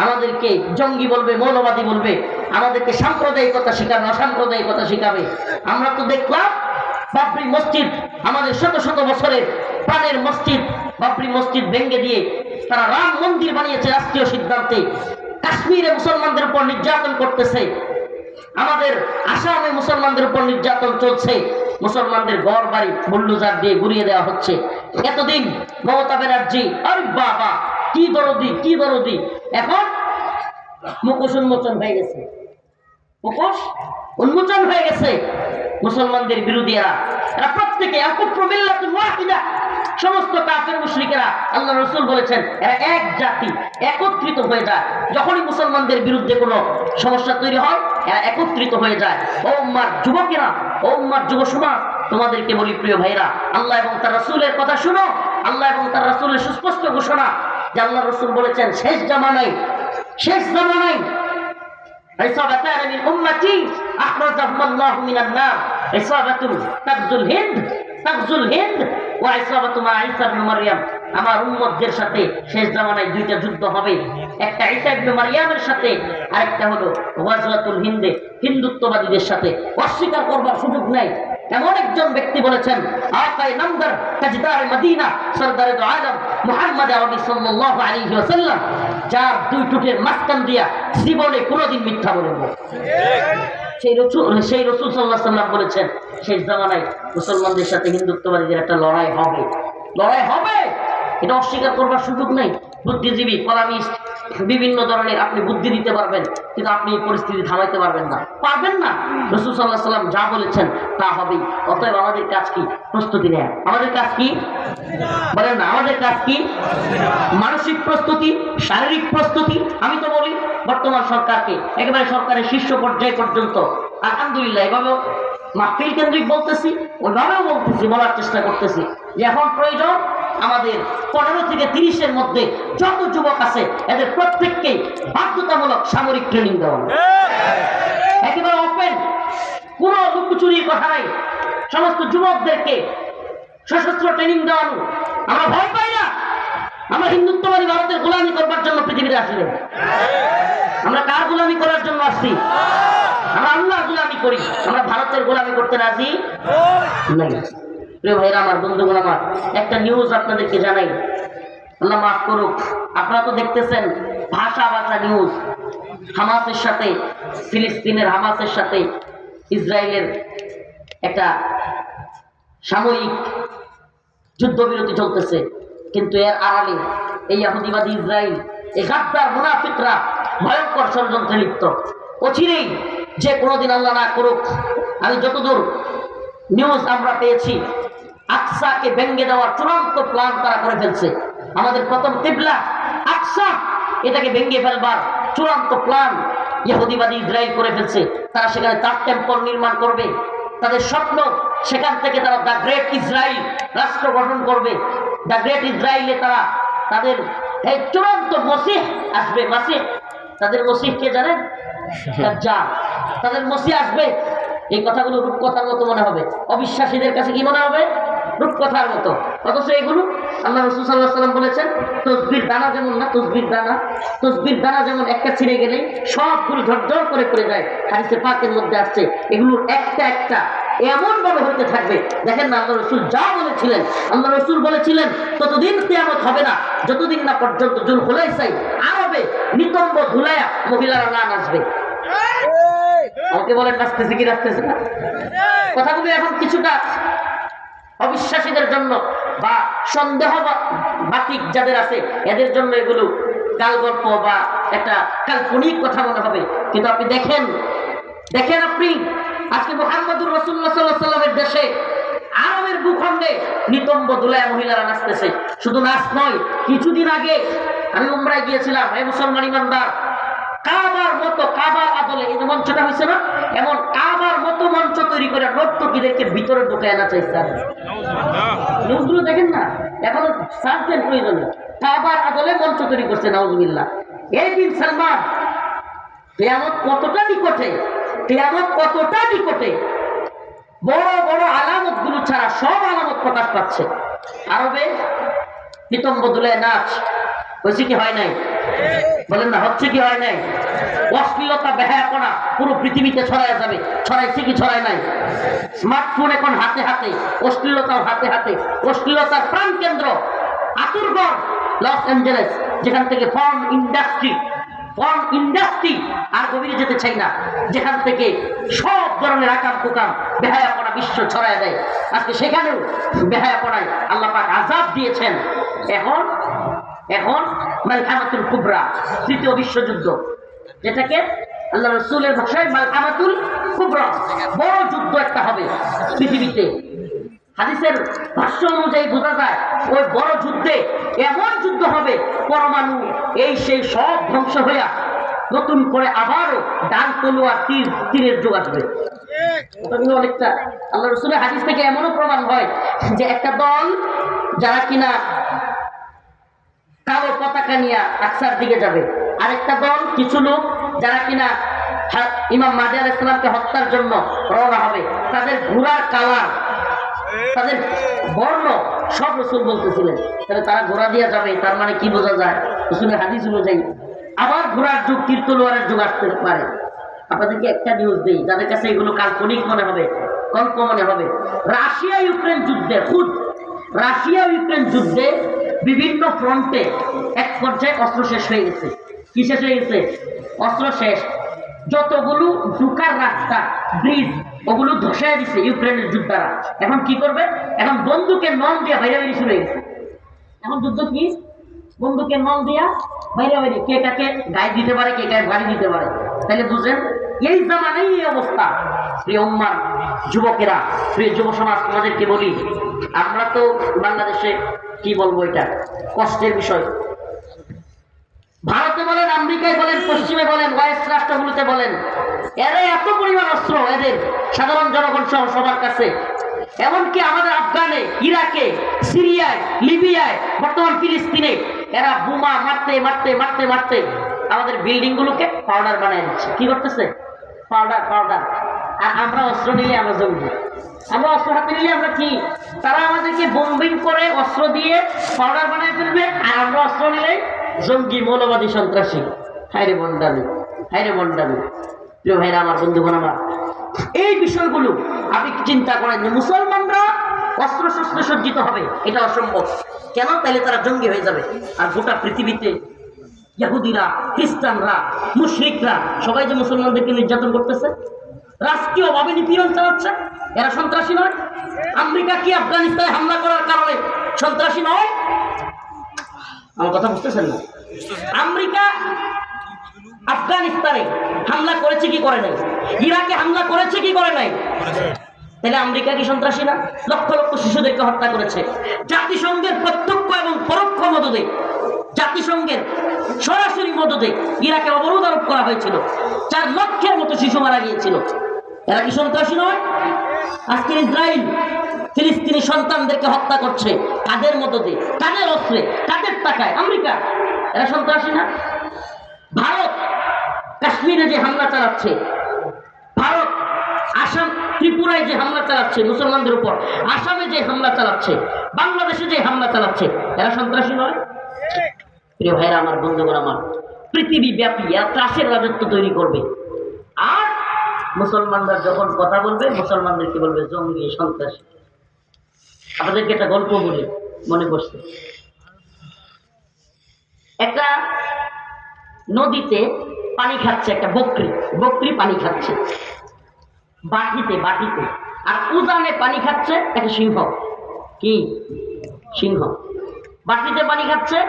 আমাদেরকে জঙ্গি বলবে, মৌলবাদী বলবে, আমাদেরকে সাম্প্রদায়িকতা শিখাবে, অসাম্প্রদায়িকতা শিখাবে। আমরা তো দেখলাম বাবরি মসজিদ, আমাদের শত শত বছরের প্রাণের মসজিদ, বাবরি মসজিদ ভেঙে দিয়ে তারা রাম মন্দির বানিয়েছে রাষ্ট্রীয় সিদ্ধান্তে। কাশ্মীরে মুসলমানদের উপর নির্যাতন করতেছে, আমাদের আসামে মুসলমানদের উপর নির্যাতন চলছে, মুসলমানদের ঘর বাড়ি বুল্ডোজার দিয়ে গুড়িয়ে দেওয়া হচ্ছে। এতদিন মমতা ব্যানার্জি, আরে বাবা কি দরদি, এখন মুখোশ উন্মোচন হয়ে গেছে, মুখোশ উন্মোচন হয়ে গেছে। মুসলমানদের বিরোধীরা এরা প্রত্যেকে একত্র মিল্লাতুন ওয়াহিদা, সমস্ত কাফের মুশরিকেরা, আল্লাহ রাসূল বলেছেন এরা এক জাতি, একত্রিত হয়ে যায়। যখনই মুসলমানদের বিরুদ্ধে কোনো সমস্যা তৈরি হয় এরা একত্রিত হয়ে যায়। ও উম্মার যুবকেরা, ও উম্মার যুব সমাজ, তোমাদেরকে বলি প্রিয় ভাইরা, আল্লাহ এবং তার রাসূলের কথা শুনো। আল্লাহ এবং তার রাসূলের সুস্পষ্ট ঘোষণা যে আল্লাহ রাসূল বলেছেন শেষ জামানায় عصابتان من أمتي أخرجهم الله من النار عصابة تغزو الهند وعصابة مع عيسى بن مريم। আমার উম্মতদের সাথে শেষ জামানায় দুইটা যুদ্ধ হবে, একটা ঈসা ইবনে মারইয়ামের সাথে, আরেকটা হলো গাজওয়াতুল হিন্দে, হিন্দুত্ববাদীদের সাথে। অস্বীকার করবার সুযোগ নাই। এমন একজন ব্যক্তি বলেছেন, আকায়ে নামদার তাজদারে মদিনা সরদারে দো আলম মুহাম্মদ আরবি সাল্লাল্লাহু আলাইহি ওয়াসাল্লাম, যার দুই টুটের মাঝখান দিয়া জীবনে কোনোদিন মিথ্যা বলেন না। সেই রাসূল সাল্লাল্লাহু আলাইহি ওয়াসাল্লাম বলেছেন শেষ জামানায় মুসলমানদের সাথে হিন্দুত্ববাদীদের একটা লড়াই হবে। এটা অস্বীকার করবার সুযোগ নেই। বুদ্ধিজীবী, কলামিস্ট, বিভিন্ন ধরনের আপনি বুদ্ধি দিতে পারবেন, কিন্তু আপনি এই পরিস্থিতি থামাইতে পারবেন না। রাসূল সাল্লাল্লাহু আলাইহি ওয়াসাল্লাম যা বলেছেন তা হবেই। অতএব আমাদের কাজ কি? প্রস্তুতি নেয়া। আমাদের কাজ কি বলেন না? আমাদের কাজ কি? মানসিক প্রস্তুতি, শারীরিক প্রস্তুতি। আমি তো বলি বর্তমান সরকারকে একেবারে সরকারের শীর্ষ পর্যায় পর্যন্ত আলহামদুলিল্লাহ এভাবেও মাহফিল কেন্দ্রিক বলতেছি, ওইভাবেও বলতেছি, বলার চেষ্টা করতেছি যে এখন প্রয়োজন আমাদের 15 থেকে 30-এর মধ্যে যত যুবক আছে এদের প্রত্যেককে বাধ্যতামূলক সামরিক ট্রেনিং দেওয়া, একেবারে ওপেন, কোনো লুকোচুরির কথা নাই। সমস্ত যুবকদেরকে সশস্ত্র ট্রেনিং দেওয়ানো। আমরা ভয় পাই না। আমরা হিন্দুত্ববাদী ভারতের গোলামি করবার জন্য পৃথিবীতে আসিনি। আমরা কার গোলামি করার জন্য আসছি? আমরা আল্লাহর গোলামি করি। আমরা ভারতের গোলামি করতে রাজি নাই। প্রিয় ভাইরা আমার, বন্ধুগণ আমার, একটা নিউজ আপনাদেরকে জানাই, আল্লাহ মাফ করুক। আপনারা তো দেখতেছেন ভাষা নিউজ, হামাসের সাথে, ফিলিস্তিনের হামাসের সাথে ইসরায়েলের একটা সাময়িক যুদ্ধবিরতি চলতেছে, কিন্তু এর আড়ালে এই ইহুদিবাদী ইসরায়েল, এই গাদ্দার মুনাফিকরা ভয়ঙ্কর ষড়যন্ত্রে লিপ্ত। অচিরেই যে কোনোদিন আল্লাহ না করুক, আমি যতদূর নিউজ আমরা পেয়েছি, আকসাকে ভেঙে দেওয়ার চূড়ান্ত প্ল্যান তারা করে ফেলছে। আমাদের প্রথম কিবলা আকসা, এটাকে ভেঙে ফেলবার চূড়ান্ত প্ল্যান ইহুদিবাদী ইসরায়েল করে ফেলছে। তারা সেখানে তার টেম্পল নির্মাণ করবে। তাদের স্বপ্ন সেখান থেকে তারা দ্য গ্রেট ইসরায়েল রাষ্ট্র গঠন করবে। দ্য গ্রেট ইসরায়েলে তারা তাদের এই চূড়ান্ত মসিহ আসবে। তাদের মসিহ কে জানেন? দাজ্জাল। তাদের মসিহ আসবে। এই কথাগুলো রূপকথার মতো মনে হবে, অবিশ্বাসীদের কাছে কি মনে হবে? রূপকথার মতো। অথচ এগুলো আল্লাহ রাসূল সাল্লাল্লাহু আলাইহি ওয়াসাল্লাম বলেছেন তসবির দানা যেমন না, তসবির দানা যেমন একটা ছিঁড়ে গেলে সবগুলো ঝরঝর করে পড়ে যায়, হাদিসে পাকের মধ্যে আসছে এগুলোর একটা এমন ভাবে হতে থাকবে। দেখেন না, আল্লাহ রাসূল যা বলেছিলেন, আল্লাহ রাসূল বলেছিলেন ততদিন কিয়ামত হবে না যতদিন না পর্যন্ত জুলহুলাইসাই আরবে নিতম্ব ধুলায়া মহিলারা না নাচবে। আমাকে বলেন নাচতেছে কি নাচতেছে না? কথাগুলো এখন কিছুটা অবিশ্বাসীদের জন্য বা সন্দেহ বাতিক যাদের আছে এদের জন্য এগুলো কালগল্প বা একটা কাল্পনিক কথা মনে হবে। কিন্তু আপনি দেখেন আপনি আজকে মুহাম্মদুর রাসূলুল্লাহ সাল্লাল্লাহু আলাইহি ওয়াসাল্লামের দেশে আরবের ভূখণ্ডে নিতম্ব দুলায় মহিলারা নাচতেছে। শুধু নাচ নয়, কিছুদিন আগে আমি উমরায় গিয়েছিলাম। এই মুসলমান ইমানদার, কাবার আদলে এই যে মঞ্চটা হয়েছে না, এমন কাবার মতো মঞ্চ তৈরি করে নর্তকীদেরকে ভিতরে ঢুকায় না চাইছে। নিউজগুলো দেখেন না, এখনো সার্চের প্রয়োজনে কাবার আদলে মঞ্চ তৈরি করছে। নাউজুবিল্লাহ। এই বিন সালমান, কিয়ামত কতটা নিকটে, বড় বড় আলামত গুলো ছাড়া সব আলামত প্রকাশ পাচ্ছে। আরবে নিতম্ব দুলে নাচ হয়েছে কি হয় নাই? বলেন না, হচ্ছে কি হয় নাই? অশ্লীলতা বেহায়াপনা পুরো পৃথিবীতে ছড়ায় যাবে। ছড়াইছে কি ছড়ায় নাই? স্মার্টফোন এখন হাতে হাতে, অশ্লীলতাও হাতে হাতে। অশ্লীলতার প্রাণ কেন্দ্র আতুরগড় লস অ্যাঞ্জেলেস, যেখান থেকে ফর্ম ইন্ডাস্ট্রি আর গভীরে যেতে চাই না, যেখান থেকে সব ধরনের আকাম কুকাম বেহায়াপনা বিশ্ব ছড়ায় দেয়। আজকে সেখানেও বেহায়াপনায় আল্লাহ পাক আযাব দিয়েছেন। এখন মালহামাতুল কুবরা, তৃতীয় বিশ্বযুদ্ধ, যেটাকে আল্লাহ রাসূলের ভাষায় মালহামাতুল কুবরা, বড় যুদ্ধ একটা হবে পৃথিবীতে। হাদিসের ভাষ্য অনুযায়ী বোঝা যায় ওই বড় যুদ্ধে এমন যুদ্ধ হবে, পরমাণু এই সেই সব ধ্বংস হইয়া নতুন করে আবারও ডান তলোয়ার তীরের যোগ আসবে। অনেকটা আল্লাহ রাসূলের হাদিস থেকে এমনও প্রমাণ হয় যে একটা দল যারা কিনা কালো পতাকা নিয়ে আকসার দিকে যাবে, আরেকটা দল কিছু লোক যারা কিনা ইমাম মাহদী আলাইহিস সালামকে হত্যার জন্য রওনা হবে। তাদের ঘোড়ার কালার, তাদের বর্ণ সব রাসূল বলতেছিলেন। তাহলে তারা ঘোড়া দিয়ে যাবে, তার মানে কি বোঝা যায়? রাসূলের হাদিস অনুযায়ী আবার ঘোড়ার যুগ, তীর তলোয়ারের যুগ আসতে পারে। আপনাদেরকে একটা নিউজ দিই, যাদের কাছে এগুলো কাল্পনিক মনে হবে, কল্প মনে হবে। রাশিয়া ইউক্রেন যুদ্ধে বিভিন্ন ফ্রন্টে এক পর্যায়ে অস্ত্র শেষ হয়ে গেছে। কি শেষ হয়ে গেছে? অস্ত্র শেষ। যতগুলো ঢুকার রাস্তা, ব্রিজ, ওগুলো ধসায় দিচ্ছে ইউক্রেনের যোদ্ধারা। এখন কি করবে? এখন বন্দুকের নল দিয়ে বাইরে শুরু হয়ে গেছে। এখন যুদ্ধ কি? বন্দুকের নল দিয়া বাইরে কে কাকে গায়ে দিতে পারে, কে কাকে বাড়ি দিতে পারে। তাহলে বুঝেন এই জামানায় এই অবস্থা। প্রিয় উম্মার যুবকেরা, প্রিয় যুব সমাজ, তোমাদেরকে বলি, আমরা তো বাংলাদেশে কি বলবো, এটা কষ্টের বিষয়। ভারতে বলেন, আমেরিকায় বলেন, পশ্চিমে বলেন, ওয়েস্ট রাষ্ট্রগুলোতে বলেন, এরা এত পরিমাণ অস্ত্র এদের সাধারণ জনগণ সহ সবার কাছে। এমনকি আমাদের আফগানে, ইরাকে, সিরিয়ায়, লিবিয়ায়, বর্তমান ফিলিস্তিনে এরা বোমা মারতে মারতে মারতে মারতে আমাদের বিল্ডিং গুলোকে পাউডার বানিয়ে দিচ্ছে। কি করতেছে? পাউডার। আর আমরা অস্ত্র নিলে আমরা জঙ্গি। আমরা অস্ত্র হাতে নিলে আমরা কি? তারা আমাদেরকে বোম্বিং করে অস্ত্র দিয়ে পাউডার বানিয়ে ফেলবে, আর আমরা অস্ত্র নিলে জঙ্গি, মৌলবাদী, সন্ত্রাসী। হায়রে বন্ডামি। প্রিয় ভাইরা আমার, বন্ধুগণ আমার, এই বিষয়গুলো আপনি চিন্তা করেন যে মুসলমানরা অস্ত্র শস্ত্র সজ্জিত হবে, এটা অসম্ভব। কেন? তাহলে তারা জঙ্গি হয়ে যাবে। আর গোটা পৃথিবীতে ইহুদিরা, খ্রিস্টানরা, মুশরিকরা সবাই যে মুসলমানদেরকে নির্যাতন করতেছে, রাষ্ট্রীয়ভাবে নিপীড়ন চালাচ্ছে, এরা সন্ত্রাসী নয়? আমেরিকা কি আফগানিস্তানে হামলা করার কারণে সন্ত্রাসী নয়? আমার কথা বুঝতেছেন না? আমেরিকা আফগানিস্তানে হামলা করেছে কি করে নাই? ইরাকে হামলা করেছে কি করে নাই? তাহলে আমেরিকা কি সন্ত্রাসী না? লক্ষ লক্ষ শিশুদেরকে হত্যা করেছে। জাতিসংঘের প্রত্যক্ষ এবং পরোক্ষ মদদে, জাতিসংঘের সরাসরি মদদে ইরাকে অবরোধ আরোপ করা হয়েছিল। 4 লক্ষের মতো শিশু মারা গিয়েছিল। এরা কি সন্ত্রাসী নয়? আজকে ইসরায়েল ফিলিস্তিনি সন্তানদেরকে হত্যা করছে। কাদের মদদে? কাদের অস্ত্রে? কাদের টাকায়? আমেরিকা। এরা সন্ত্রাসী না? ভারত কাশ্মীরে যে হামলা চালাচ্ছে, ভারত আসাম, ত্রিপুরায় যে হামলা চালাচ্ছে মুসলমানদের উপর, আসামে যে হামলা চালাচ্ছে, বাংলাদেশে যে হামলা চালাচ্ছে, এরা সন্ত্রাসী নয়? প্রিয় ভাইরা আমার, বন্ধুগণ আমার, পৃথিবী ব্যাপী এরা ত্রাসের রাজত্ব তৈরি করবে। আর মুসলমানরা যখন কথা বলবে, মুসলমানদেরকে বলবে জঙ্গি, সন্ত্রাসী। আপনাদেরকে একটা গল্প বলি, মনে পড়ছে। একটা নদীতে পানি খাচ্ছে একটা বকরি পানি খাচ্ছে বাটিতে, আর উজানে পানি খাচ্ছে একটা সিংহ। কি সিংহ? বাটিতে পানি খাচ্ছে,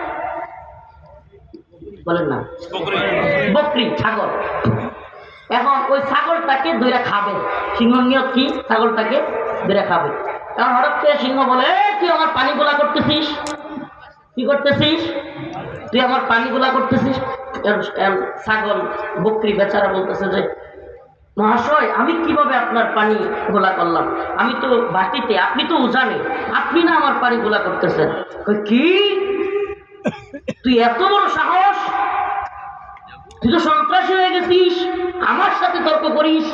বলেন না, বকরি, ছাগল। এখন ওই ছাগলটাকে ধরে খাবে। সিংহ নিয়ত কি? ছাগলটাকে ধরে খাবে। এখন হঠাৎ করে সিংহ বলে, তুই আমার পানি গোলা করতেছিস, কি করতেছিস তুই? আমার পানি গোলা করতেছিস। ছাগল, বকরি বেচারা বলতেছে যে, মহাশয়, আমি কিভাবে আপনার পানি গোলা করলাম? আমি তো বাটিতে, আপনি তো উজানে, আপনি না আমার পানি গোলা করতেছেন। কি? তুই এত বড় সাহস? তুই তো সন্ত্রাসী হয়ে গেছিস, আমার সাথে তর্ক করিস?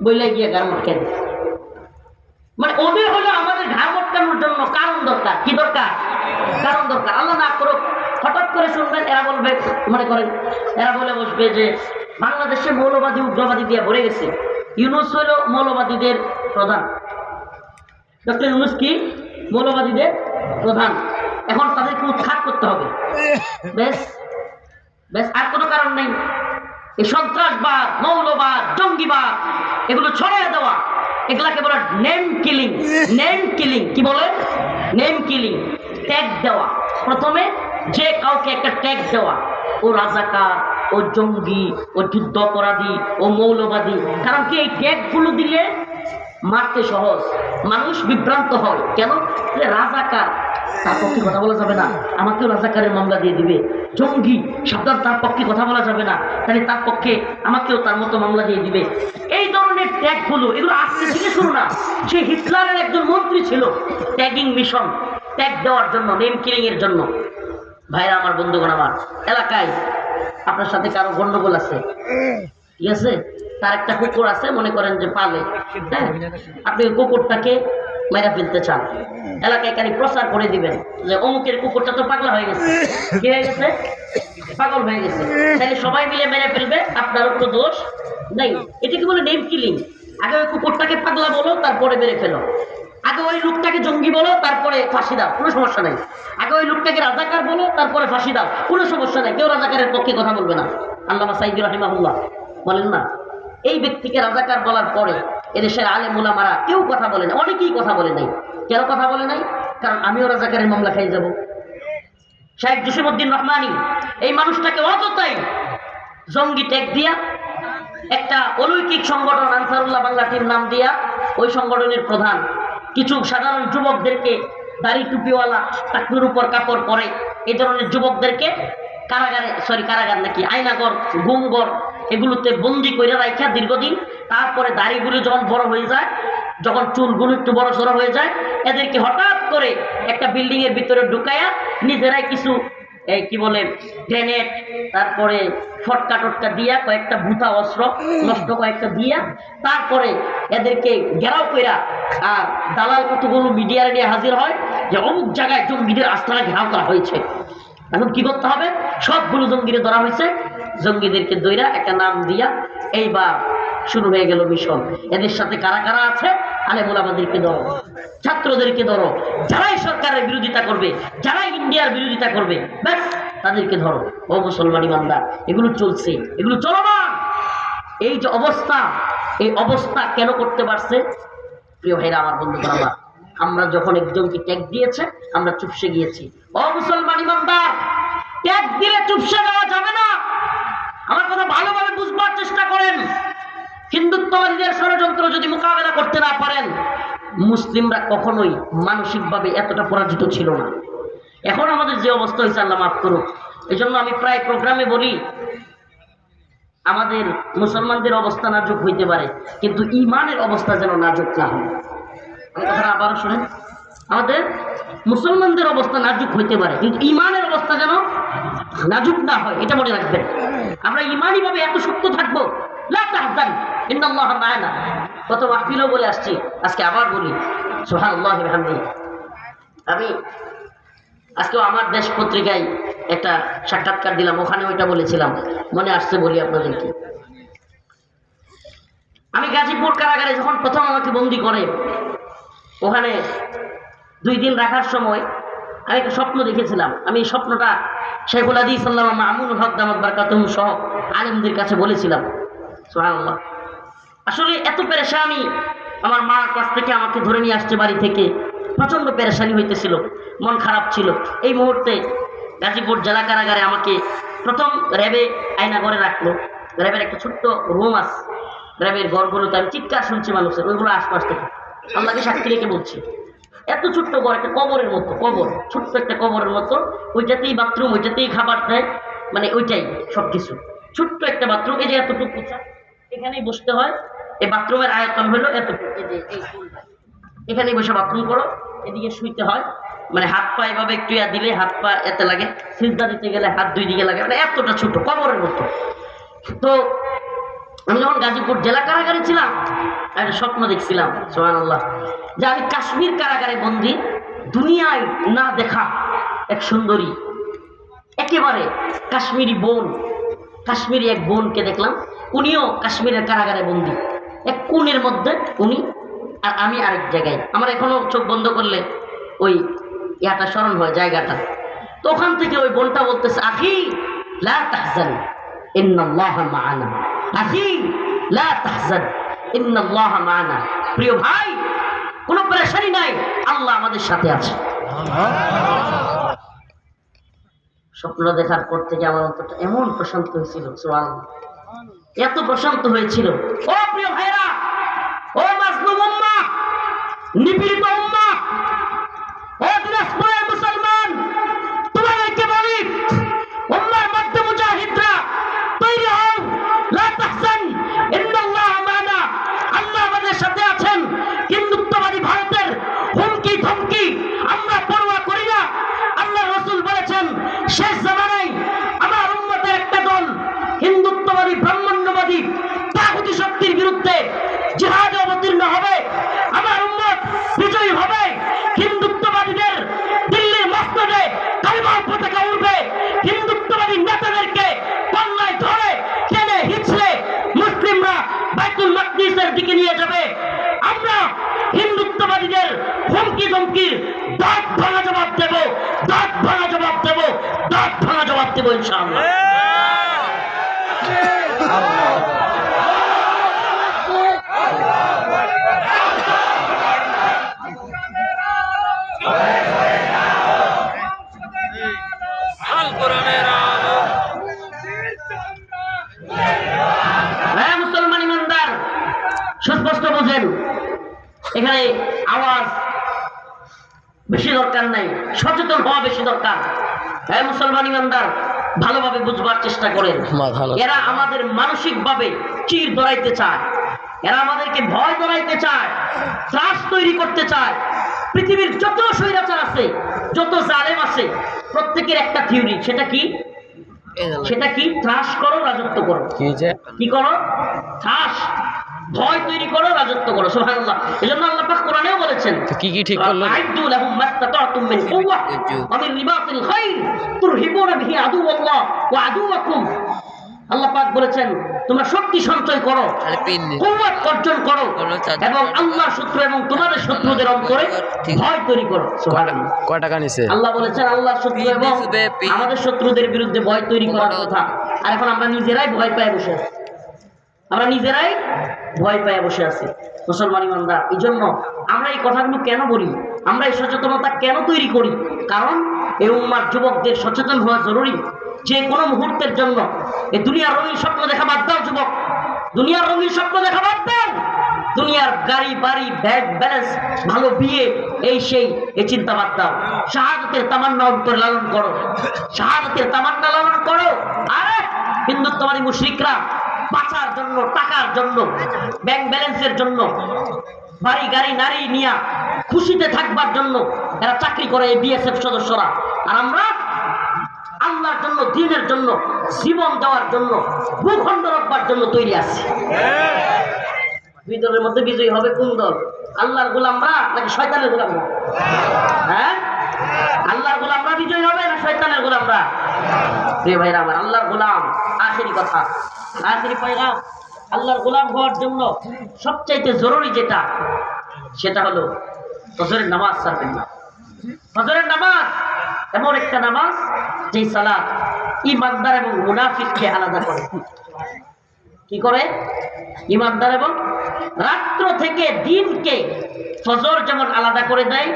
বইলে গিয়ে ঘাড় মটকে দিস। মানে ওদের হলো আমাদের ঘাড় আটকানোর জন্য কারণ দরকার। কি দরকার? কারণ দরকার। আল্লাহ না করুক হঠাৎ করে শুনবেন এরা বলবে, মনে করেন এরা বলে বসবে যে বাংলাদেশে মৌলবাদী উগ্রবাদী দিয়ে ভরে গেছে। ইউনূস হলো মৌলবাদীদের প্রধান। ডক্টর ইউনূস কি? মৌলবাদীদের প্রধান। এখন তাদেরকে উৎখাত করতে হবে। বেশ বেশ, আর কোনো কারণ নেই। এই সন্ত্রাসবাদ, মৌলবাদ, জঙ্গিবাদ এগুলো ছড়িয়ে দেওয়া, এগুলাকে বলে নেম কিলিং। নেম কিলিং কি বলে? নেম কিলিং, ট্যাগ দেওয়া। প্রথমে যে কাউকে একটা ট্যাগ দেওয়া, ও রাজাকার, ও জঙ্গি, ও যুদ্ধ অপরাধী, ও মৌলবাদী। কারণ কি এই ট্যাগগুলো দিলে মারতে সহজ, মানুষ বিভ্রান্ত হয়। কেন? রাজাকার, তার পক্ষে কথা বলা যাবে না, আমাকেও রাজাকারের মামলা দিয়ে দিবে। জঙ্গি, সাবধান, তার পক্ষে কথা বলা যাবে না, তাহলে তার পক্ষে আমাকেও তার মতো মামলা দিয়ে দিবে। এই ধরনের ট্যাগগুলো, এগুলো আজকে থেকে শুরু না। সে হিটলারের একজন মন্ত্রী ছিল ট্যাগিং মিশন, ট্যাগ দেওয়ার জন্য, নেম কিলিং এর জন্য। ভাইরা আমার, বন্ধুগণ আমার, এলাকায় আপনার সাথে কারো গন্ডগোল আছে, ঠিক আছে, তার একটা কুকুর আছে, মনে করেন যে পালে, হ্যাঁ, আপনি কুকুরটাকে মেরে ফেলতে চান, এলাকায় খালি প্রচার করে দিবেন যে অমুকের কুকুরটা তো পাগলা হয়ে গেছে। কি হয়ে গেছে? পাগল হয়ে গেছে। তাহলে সবাই মিলে মেরে ফেলবে, আপনার কোনো দোষ নেই। এটাকে বলে নেম কিলিং। আগে ওই কুকুরটাকে পাগলা বলো, তারপরে মেরে ফেলো। আগে ওই লোকটাকে জঙ্গি বলো, তারপরে ফাঁসি দাও, কোনো সমস্যা নেই। আগে ওই লোকটাকে রাজাকার বলো, তারপরে ফাঁসি দাও, কোনো সমস্যা নেই। কেউ রাজাকারের পক্ষে কথা বলবে না। আল্লামা সাইদি রাহিমাহুল্লাহ বলেন না, এই ব্যক্তিকে রাজাকার বলার পরে এদেশের আলেম উলামারা কেউ কথা বলে না, অনেকেই কথা বলে নাই। কেন কথা বলে নাই? কারণ আমিও রাজাকারের মামলা খাই যাব। শাইখ জসিমউদ্দিন রহমানী এই মানুষটাকে অযথাই জঙ্গি ট্যাগ দিয়া, একটা অলৌকিক সংগঠন আনসারুল্লাহ বাংলা টিম নাম দিয়া, ওই সংগঠনের প্রধান কিছু সাধারণ যুবকদেরকে, দাড়ি টুপিওয়ালা, টাকনুর উপর কাপড় পরে, এই ধরনের যুবকদেরকে কারাগারে, কারাগার নাকি আয়নাগর, গুমঘর, এগুলোতে বন্দি করে রাখা দীর্ঘদিন। তারপরে দাড়িগুলো যখন বড় হয়ে যায়, যখন চুলগুলো একটু বড় সড়ো হয়ে যায়, এদেরকে হঠাৎ করে একটা বিল্ডিং এর ভিতরে ঢুকাইয়া নিজেরাই কিছু কি বলে গ্রেনেড, তারপরে ফটকা টটকা দিয়া, কয়েকটা ভূতা অস্ত্র নষ্ট কয়েকটা দিয়া, তারপরে এদেরকে ঘেরাও কইরা, আর দালাল কতগুলো মিডিয়ার নিয়ে হাজির হয় যে অমুক জায়গায় জঙ্গিদের আস্তানা ঘেরাও করা হয়েছে। এখন কি করতে হবে? সবগুলো জঙ্গিরে ধরা হয়েছে, জঙ্গিদেরকে দইরা একটা নাম দিয়া এইবার শুরু হয়ে গেল মিশন। এদের সাথে কারা কারা আছে? আলেম ওলামাদেরকে ধরো, ছাত্রদেরকে ধরো, যারাই সরকারের বিরোধিতা করবে, যারাই ইন্ডিয়ার বিরোধিতা করবে, ব্যাস তাদেরকে ধরো। ও মুসলমান ইমানদার, এগুলো চলছে, এগুলো চলমান। এই যে অবস্থা, এই অবস্থা কেন করতে পারছে? প্রিয় ভাইরা আমার, বন্ধুরা আমার, আমরা যখন একজনকে ট্যাগ দিয়েছে আমরা চুপসে গিয়েছি। ও মুসলমান ইমানদার, ট্যাগ দিলে চুপসে যাওয়া যাবে না। আমার কথা ভালোভাবে বুঝবার চেষ্টা করেন। হিন্দুত্ববাদীদের ষড়যন্ত্র যদি মোকাবেলা করতে না পারেন, মুসলিমরা কখনোই মানসিকভাবে এতটা পরাজিত ছিল না। এখন আমাদের যে অবস্থা হয়েছে, আল্লাহ মাফ করুক। এই জন্য আমি প্রায় প্রোগ্রামে বলি, আমাদের মুসলমানদের অবস্থা নাজুক হইতে পারে, কিন্তু ইমানের অবস্থা যেন নাজুক না হয়। আমি কথাটা আবারও শুনেন, আমাদের মুসলমানদের অবস্থা নাজুক হইতে পারে, কিন্তু ইমানের অবস্থা যেন নাজুক না হয়, এটা মনে রাখবেন। আমরা ইমানি ভাবে এত শক্ত থাকবো, লা তাহজান ইন্নাল্লাহা মা'ানা। কত মাহফিলও বলে আসছি, আজকে আবার বলি, সুবহানাল্লাহি ওয়া বিহামদিহি। আমি আজকেও আমার দেশ পত্রিকায় একটা সাক্ষাৎকার দিলাম, ওখানে ওইটা বলেছিলাম, মনে আসছে বলি আপনাদেরকে। আমি গাজীপুর কারাগারে যখন প্রথম আমাকে বন্দি করে, ওখানে 2 দিন রাখার সময় আমি একটা স্বপ্ন দেখেছিলাম। আমি এই স্বপ্নটা শেখুল হাদিস আল্লামা মামুনুল হক দামাত বারাকাতুহু সহ আলেমদের কাছে বলেছিলাম। সুবহানাল্লাহ, আসলে এত পেরেশানি, আমার মার কাছ থেকে আমাকে ধরে নিয়ে আসছে বাড়ি থেকে, প্রচণ্ড পেরেশানি হইতেছিল, মন খারাপ ছিল। এই মুহূর্তে গাজীপুর জেলা কারাগারে আমাকে প্রথম র্যাবে আয়নাঘরে রাখলো। র্যাবের একটা ছোট্ট রুম আছে, র্যাবের ঘরগুলোতে আমি চিৎকার শুনছি মানুষের, ওইগুলো আশপাশ থেকে, আল্লাহকে সাক্ষী রেখে বলছি। এত ছোট্ট ঘর, একটা কবরের মতো, কবর, ছোট্ট একটা কবরের মতো, ওইটাতেই বাথরুম, ওইটাতেই খাবার দেয়, মানে ওইটাই সব কিছু, ছোট্ট একটা বাথরুম। এই যে এতটুকু, এখানেই বসতে হয়। এই বাথরুমের আয়তন হলো এতটুকু, এই যে এই এখানেই বসে বাথরুম করো, এদিকে শুইতে হয়, মানে হাত পা এভাবে একটু দিলে হাত পা এতে লাগে, সিজদা দিতে গেলে হাত 2 দিকে লাগে, মানে এতটা ছোট কবরের মতো। তো আমি যখন গাজীপুর জেলা কারাগারে ছিলাম, একটা স্বপ্ন দেখছিলাম সুবহানাল্লাহ, যে আমি কাশ্মীর কারাগারে বন্দী, দুনিয়ায় না দেখা এক সুন্দরী, একেবারে কাশ্মীরি বোন, কাশ্মীরি এক বোনকে দেখলাম। উনিও কাশ্মীরের কারাগারে বন্দী, এক কোণের মধ্যে উনি আর আমি আরেক জায়গায়। আমার এখনো চোখ বন্ধ করলে ওই ইয়াটা স্মরণ হয়, জায়গাটা। তো ওখান থেকে ওই বোনটা বলতেছে, আখি লা তাহজান ইন্নাল্লাহা মা'ানা, আখি লা তাহজান ইন্নাল্লাহা মা'ানা। প্রিয় ভাই, কোনো পেরেশানি নাই, আল্লাহ আমাদের সাথে আছে। স্বপ্ন দেখার পর থেকে আমার অন্তরটা এমন প্রশান্ত হয়েছিল, সুবহানাল্লাহ, এত প্রশান্ত হয়েছিল। ও প্রিয় ভাইরা, ও মাজলুম উম্মাহ, নিপীড়িত উম্মাহ, ও দিনাজপুরের মুসলমান, তোমাদেরকে বলি, উম্মার মধ্যে মুজাহিদরা তৈরি হও, লা তাহজান ইন্নাল্লাহা মা'ানা, আল্লাহ আমাদের সাথে আছেন। হিন্দুত্ববাদী ভারতের হুমকি ধমকি আমরা পরোয়া করি না। আল্লাহ রাসূল বলেছেন, শেষ জামানায় আমার উম্মতের একটা দল হিন্দুত্ববাদী ব্রাহ্মণ্যবাদী তাগুতি শক্তির বিরুদ্ধে জিহাদে অবতীর্ণ হবে, আমার উম্মত বিজয়ী হবে। হিন্দুত্ববাদীদের দিল্লির মসনদে কালিমার পতাকা উঠবে, হিন্দুত্ববাদী নেতাদেরকে পাল্লায় ধরে টেনে হিঁচড়ে মুসলিমরা বাইতুল মাকদিসের দিকে নিয়ে যাবে। আমরা হিন্দুত্ববাদীদের হুমকি ধমকির দাঁত ভাঙা জবাব দেব, দাঁত ভাঙা জবাব দেব, দাঁত ভাঙা জবাব দেব ইনশাআল্লাহ। হ্যাঁ মুসলমান ইমানদার, সুস্পষ্ট বোঝেন, এখানে আওয়াজ বেশি দরকার নাই, সচেতন হওয়া বেশি দরকার। হ্যাঁ মুসলমান ইমানদার, ভালোভাবে বুঝবার চেষ্টা করেন। এরা আমাদের মানসিকভাবে চির ধরাইতে চায়, এরা আমাদেরকে ভয় ধরাইতে চায়, ত্রাস তৈরি করতে চায়। পৃথিবীর যত স্বৈরাচার আছে, যত জালেম আছে, প্রত্যেকের একটা থিওরি, সেটা কি? সেটা কি? ত্রাস করো, রাজত্ব করো। কি করো? ত্রাস, ভয় তৈরি করো, রাজত্ব করো। সুবহানাল্লাহ। এজন্য আল্লাহ পাক কোরআনেও বলেছেন, কি কি ঠিক করলো? আইদু লাহুম মাস্তাতাতুম মিন কুওয়া ওয়া মিন রিবাতিল খাইর তুরহিবুনা বিহি আদুওয়াল্লাহ ওয়া আদুওয়াকুম। আল্লাহ পাক বলেছেন, তোমরা শক্তি সঞ্চয় করো, কুওয়াত অর্জন করো, এবং আল্লাহর শত্রু এবং তোমাদের শত্রুদের অন্তরে ভয় তৈরি করো। সুবহানাল্লাহ। কয় টাকা নিছে? আল্লাহ বলেছেন আল্লাহর শত্রু এবং আমাদের শত্রুদের বিরুদ্ধে ভয় তৈরি করার কথা। আর এখন আমরা নিজেরাই ভয় পেয়ে বসে আছি, আমরা নিজেরাই ভয় পেয়ে বসে আছি মুসলমান ইমানদার। এই জন্য আমরা এই কথাগুলো কেন বলি, আমরা এই সচেতনতা কেন তৈরি করি? কারণ এই উম্মার যুবকদের সচেতন হওয়া জরুরি। যে কোনো মুহূর্তের জন্য এই দুনিয়ার রঙিন স্বপ্ন দেখা বাদ দাও যুবক, দুনিয়ার রঙিন স্বপ্ন দেখা বাদ দাও। দুনিয়ার গাড়ি বাড়ি ব্যাগ ব্যালেন্স ভালো বিয়ে এই সেই এই চিন্তা বাদ দাও। শাহাদাতের তামান্না অন্তরে লালন করো, শাহাদাতের তামান্না লালন করো। আরে হিন্দুত্ববাদী মুশরিকরা বাঁচার জন্য, টাকার জন্য, ব্যাংক ব্যালেন্সের জন্য, বাড়ি গাড়ি নারী নিয়ে খুশিতে থাকবার জন্য এরা চাকরি করে, এই বিএসএফ সদস্যরা। আর আমরা আল্লাহর জন্য, দ্বীনের জন্য জীবন দেওয়ার জন্য, ভূখণ্ড রক্ষার জন্য তৈরি আছি। দুই দলের মধ্যে বিজয়ী হবে কোন দল? আল্লাহর গোলামরা নাকি শয়তানের গোলামরা? হ্যাঁ, আল্লাহর গোলামরা বিজয়ী হবে না শয়তানের গোলামরা? প্রিয় ভাইরা আমার, আল্লাহর গোলাম, আখেরি কথা, আখেরি পয়গাম, আল্লাহর গোলাম হওয়ার জন্য সবচাইতে জরুরি যেটা, সেটা হলো ফজরের নামাজ ছাড়বেন না। ফজরের নামাজ এমন একটা নামাজ যেই সালাত ইমানদার এবং মুনাফিককে আলাদা করে। কি করে? ইমানদার এবং রাত্র থেকে দিনকে ফজর যেমন আলাদা করে দেয়,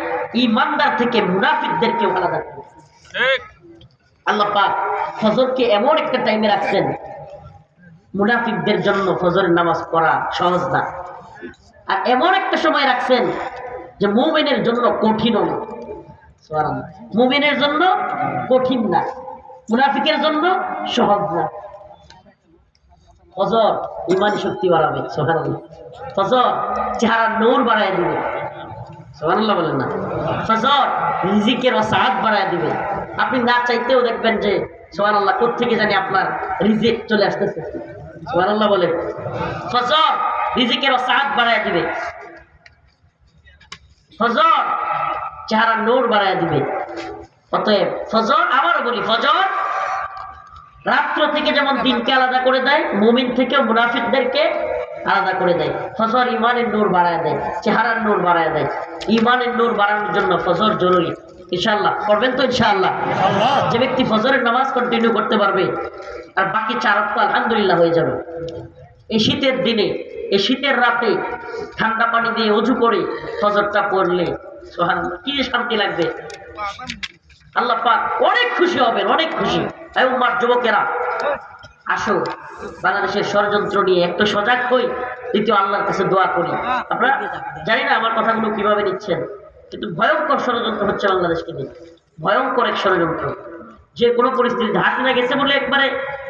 ইমানদার থেকে মুনাফিকদেরকেও আলাদা করে। আল্লাহ পাক ফজরকে এমন একটা টাইমে রাখছেন, মুনাফিকদের জন্য ফজরের নামাজ পড়া সহজ না। আর এমন একটা সময় রাখছেন যে মুমিনের জন্য কঠিনও না। মুমিনের জন্য কঠিন না, মুনাফিকের জন্য সহজ না। ফজর ইমানি শক্তি বাড়াবে, সুবহানাল্লাহ। ফজর চেহারার নূর বাড়ায় দিবে, সুবহানাল্লাহ বলেন না? ফজর রিজিকের ওয়াসাআত বাড়ায় দিবে। আপনি না চাইতেও দেখবেন যে সুবহানাল্লাহ কোত্থেকে জানি আপনার রিজিক চলে আসতেছে। সুবহানাল্লাহ বলে। ফজর রিজিকের ওসাআত বাড়ায় দিবে, ফজর চেহারার নূর বাড়ায় দিবে। অতএব ফজর, আবারও বলি, ফজর রাত্র থেকে যেমন দিনকে আলাদা করে দেয়, মুমিন থেকে মুনাফিকদেরকে আলাদা করে দেয়। ফজর ইমানের নূর বাড়ায় দেয়, চেহারার নূর বাড়ায় দেয়। ইমানের নূর বাড়ানোর জন্য ফজর জরুরি। ইনশাআল্লাহ করবেন তো? ইনশাআল্লাহ। যে ব্যক্তি ফজরের নামাজ কন্টিনিউ করতে পারবে আর বাকি 4 ওয়াক্ত আলহামদুলিল্লাহ হয়ে যাবে। এই শীতের দিনে, এই শীতের রাতে ঠান্ডা পানি দিয়ে ওযু করে ফজরটা পড়লে সুবহানাল্লাহ কি শান্তি লাগবে। আল্লাহ পাক অনেক খুশি হবেন, অনেক খুশি। এই উম্মার যুবকেরা, আসো বাংলাদেশের ষড়যন্ত্র নিয়ে একটু সজাগ হই, দ্বিতীয় আল্লাহর কাছে দোয়া করি। আপনারা জানি না আমার কথাগুলো কিভাবে নিচ্ছেন, কিন্তু ভয়ঙ্কর ষড়যন্ত্র হচ্ছে বাংলাদেশকে নিয়ে, ভয়ঙ্কর এক ষড়যন্ত্র। যে কোনো পরিস্থিতি হাসিনা গেছে বলে একবারে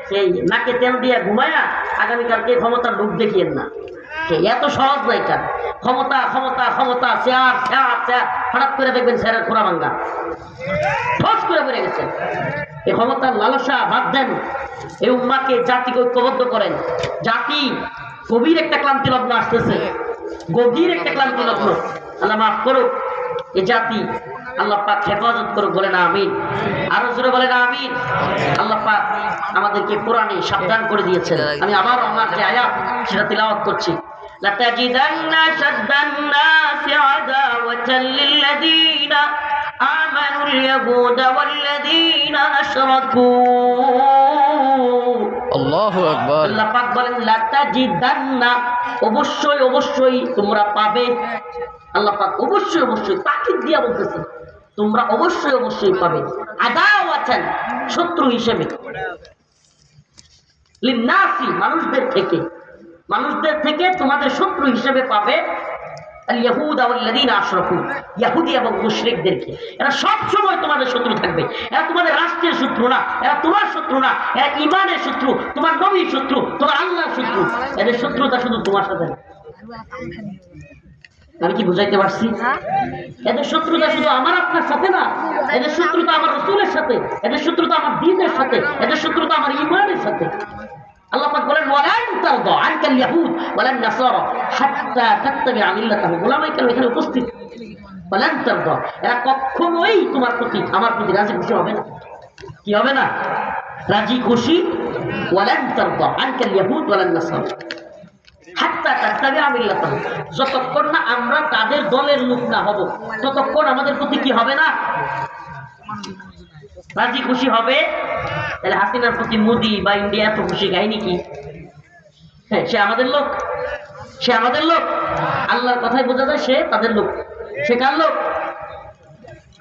সেই নাকে তেল দিয়ে ঘুমায়া আগামীকালকে ক্ষমতার লোক দেখিয়েন না। এত সহজ না এটা। ক্ষমতা ক্ষমতা ক্ষমতা, চেয়ার চেয়ার চেয়ার, হঠাৎ করে দেখবেন চেয়ারের খোলা ভাঙ্গা ঠস করে বেড়ে গেছে। এই ক্ষমতার লালসা বাদ দেন, এই উম্মাকে জাতিকে ঐক্যবদ্ধ করেন। জাতি গভীর একটা ক্লান্তি লগ্ন আসতেছে, গভীর একটা ক্লান্তি লগ্ন। আল্লাহ মাফ করুক এই জাতি, আল্লাহ পাক হেফাজত করুক, বলে না আমিন। আরো জোরে বলে না আমিন। আল্লাহ পাক আমাদেরকে কোরআনে সাবধান করে দিয়েছেন। আমি আবার আমার যে আয়াত সেটা তিলাওয়াত করছি। লাতাজিদান্না শাদ্দান-নাসি আদাওয়াতাল লিল্লাযীনা আমানুল ইয়াহুদা ওয়াল্লাযীনা আশরাকু। আল্লাহু আকবার। আল্লাহ পাক বলেন লাতাজিদান্না, অবশ্যই অবশ্যই তোমরা পাবে। আল্লাহ পাক অবশ্যই অবশ্যই তাকিদ দিয়া বলতেছে, তোমরা অবশ্যই অবশ্যই পাবে। আদাওয়াতান, শত্রু হিসেবে, লিন্নাসি, মানুষদের থেকে তোমাদের শত্রু হিসেবে পাবে আল ইয়াহুদা ওয়াল্লাযীনা আশরাকু, ইহুদি এবং মুশরিকদেরকে। এরা সব সময় তোমাদের শত্রু থাকবে। এরা তোমাদের রাষ্ট্রের শত্রু না, এরা তোমার শত্রু না, এরা ঈমানের শত্রু, তোমার নবীর শত্রু, তোমার আল্লাহর শত্রু। এদের শত্রুতা শুধু তোমার সাথে না। আমি কি বুঝাইতে পারছি? এদের শত্রুতা শুধু আমার আপনার সাথে না, এদের শত্রুতা আমার রাসূলের সাথে, এদের শত্রুতা আমার দ্বীনের সাথে, এদের শত্রুতা আমার ঈমানের সাথে। আল্লাহ পাক বলেন ওয়ালান তারদা আনকাল ইয়াহুদ ওয়ালান নাসারা হাত্তা তাত্তাবিআ মিল্লাতাহুম। ওলামায়ে কেরাম এখানে উপস্থিত। ওয়ালান তারদা, এরা কখনোই তোমার প্রতি, আমার প্রতি রাজি খুশি হবে না। কি হবে না? রাজি খুশি। ওয়ালান তারদা আনকাল ইয়াহুদ ওয়ালান নাসারা হাত্তা তাত্তাবিআ মিল্লাতাহুম, যতক্ষণ না আমরা তাদের দলের লোক না হব ততক্ষণ আমাদের প্রতি কি হবে না? রাজি খুশি হবে। তাহলে হাসিনার প্রতি মোদি বা ইন্ডিয়া এত খুশি কাহিনী কি? হ্যাঁ, সে আমাদের লোক, সে আমাদের লোক। আল্লাহর কথাই বোঝা যায় সে তাদের লোক। সে কার লোক?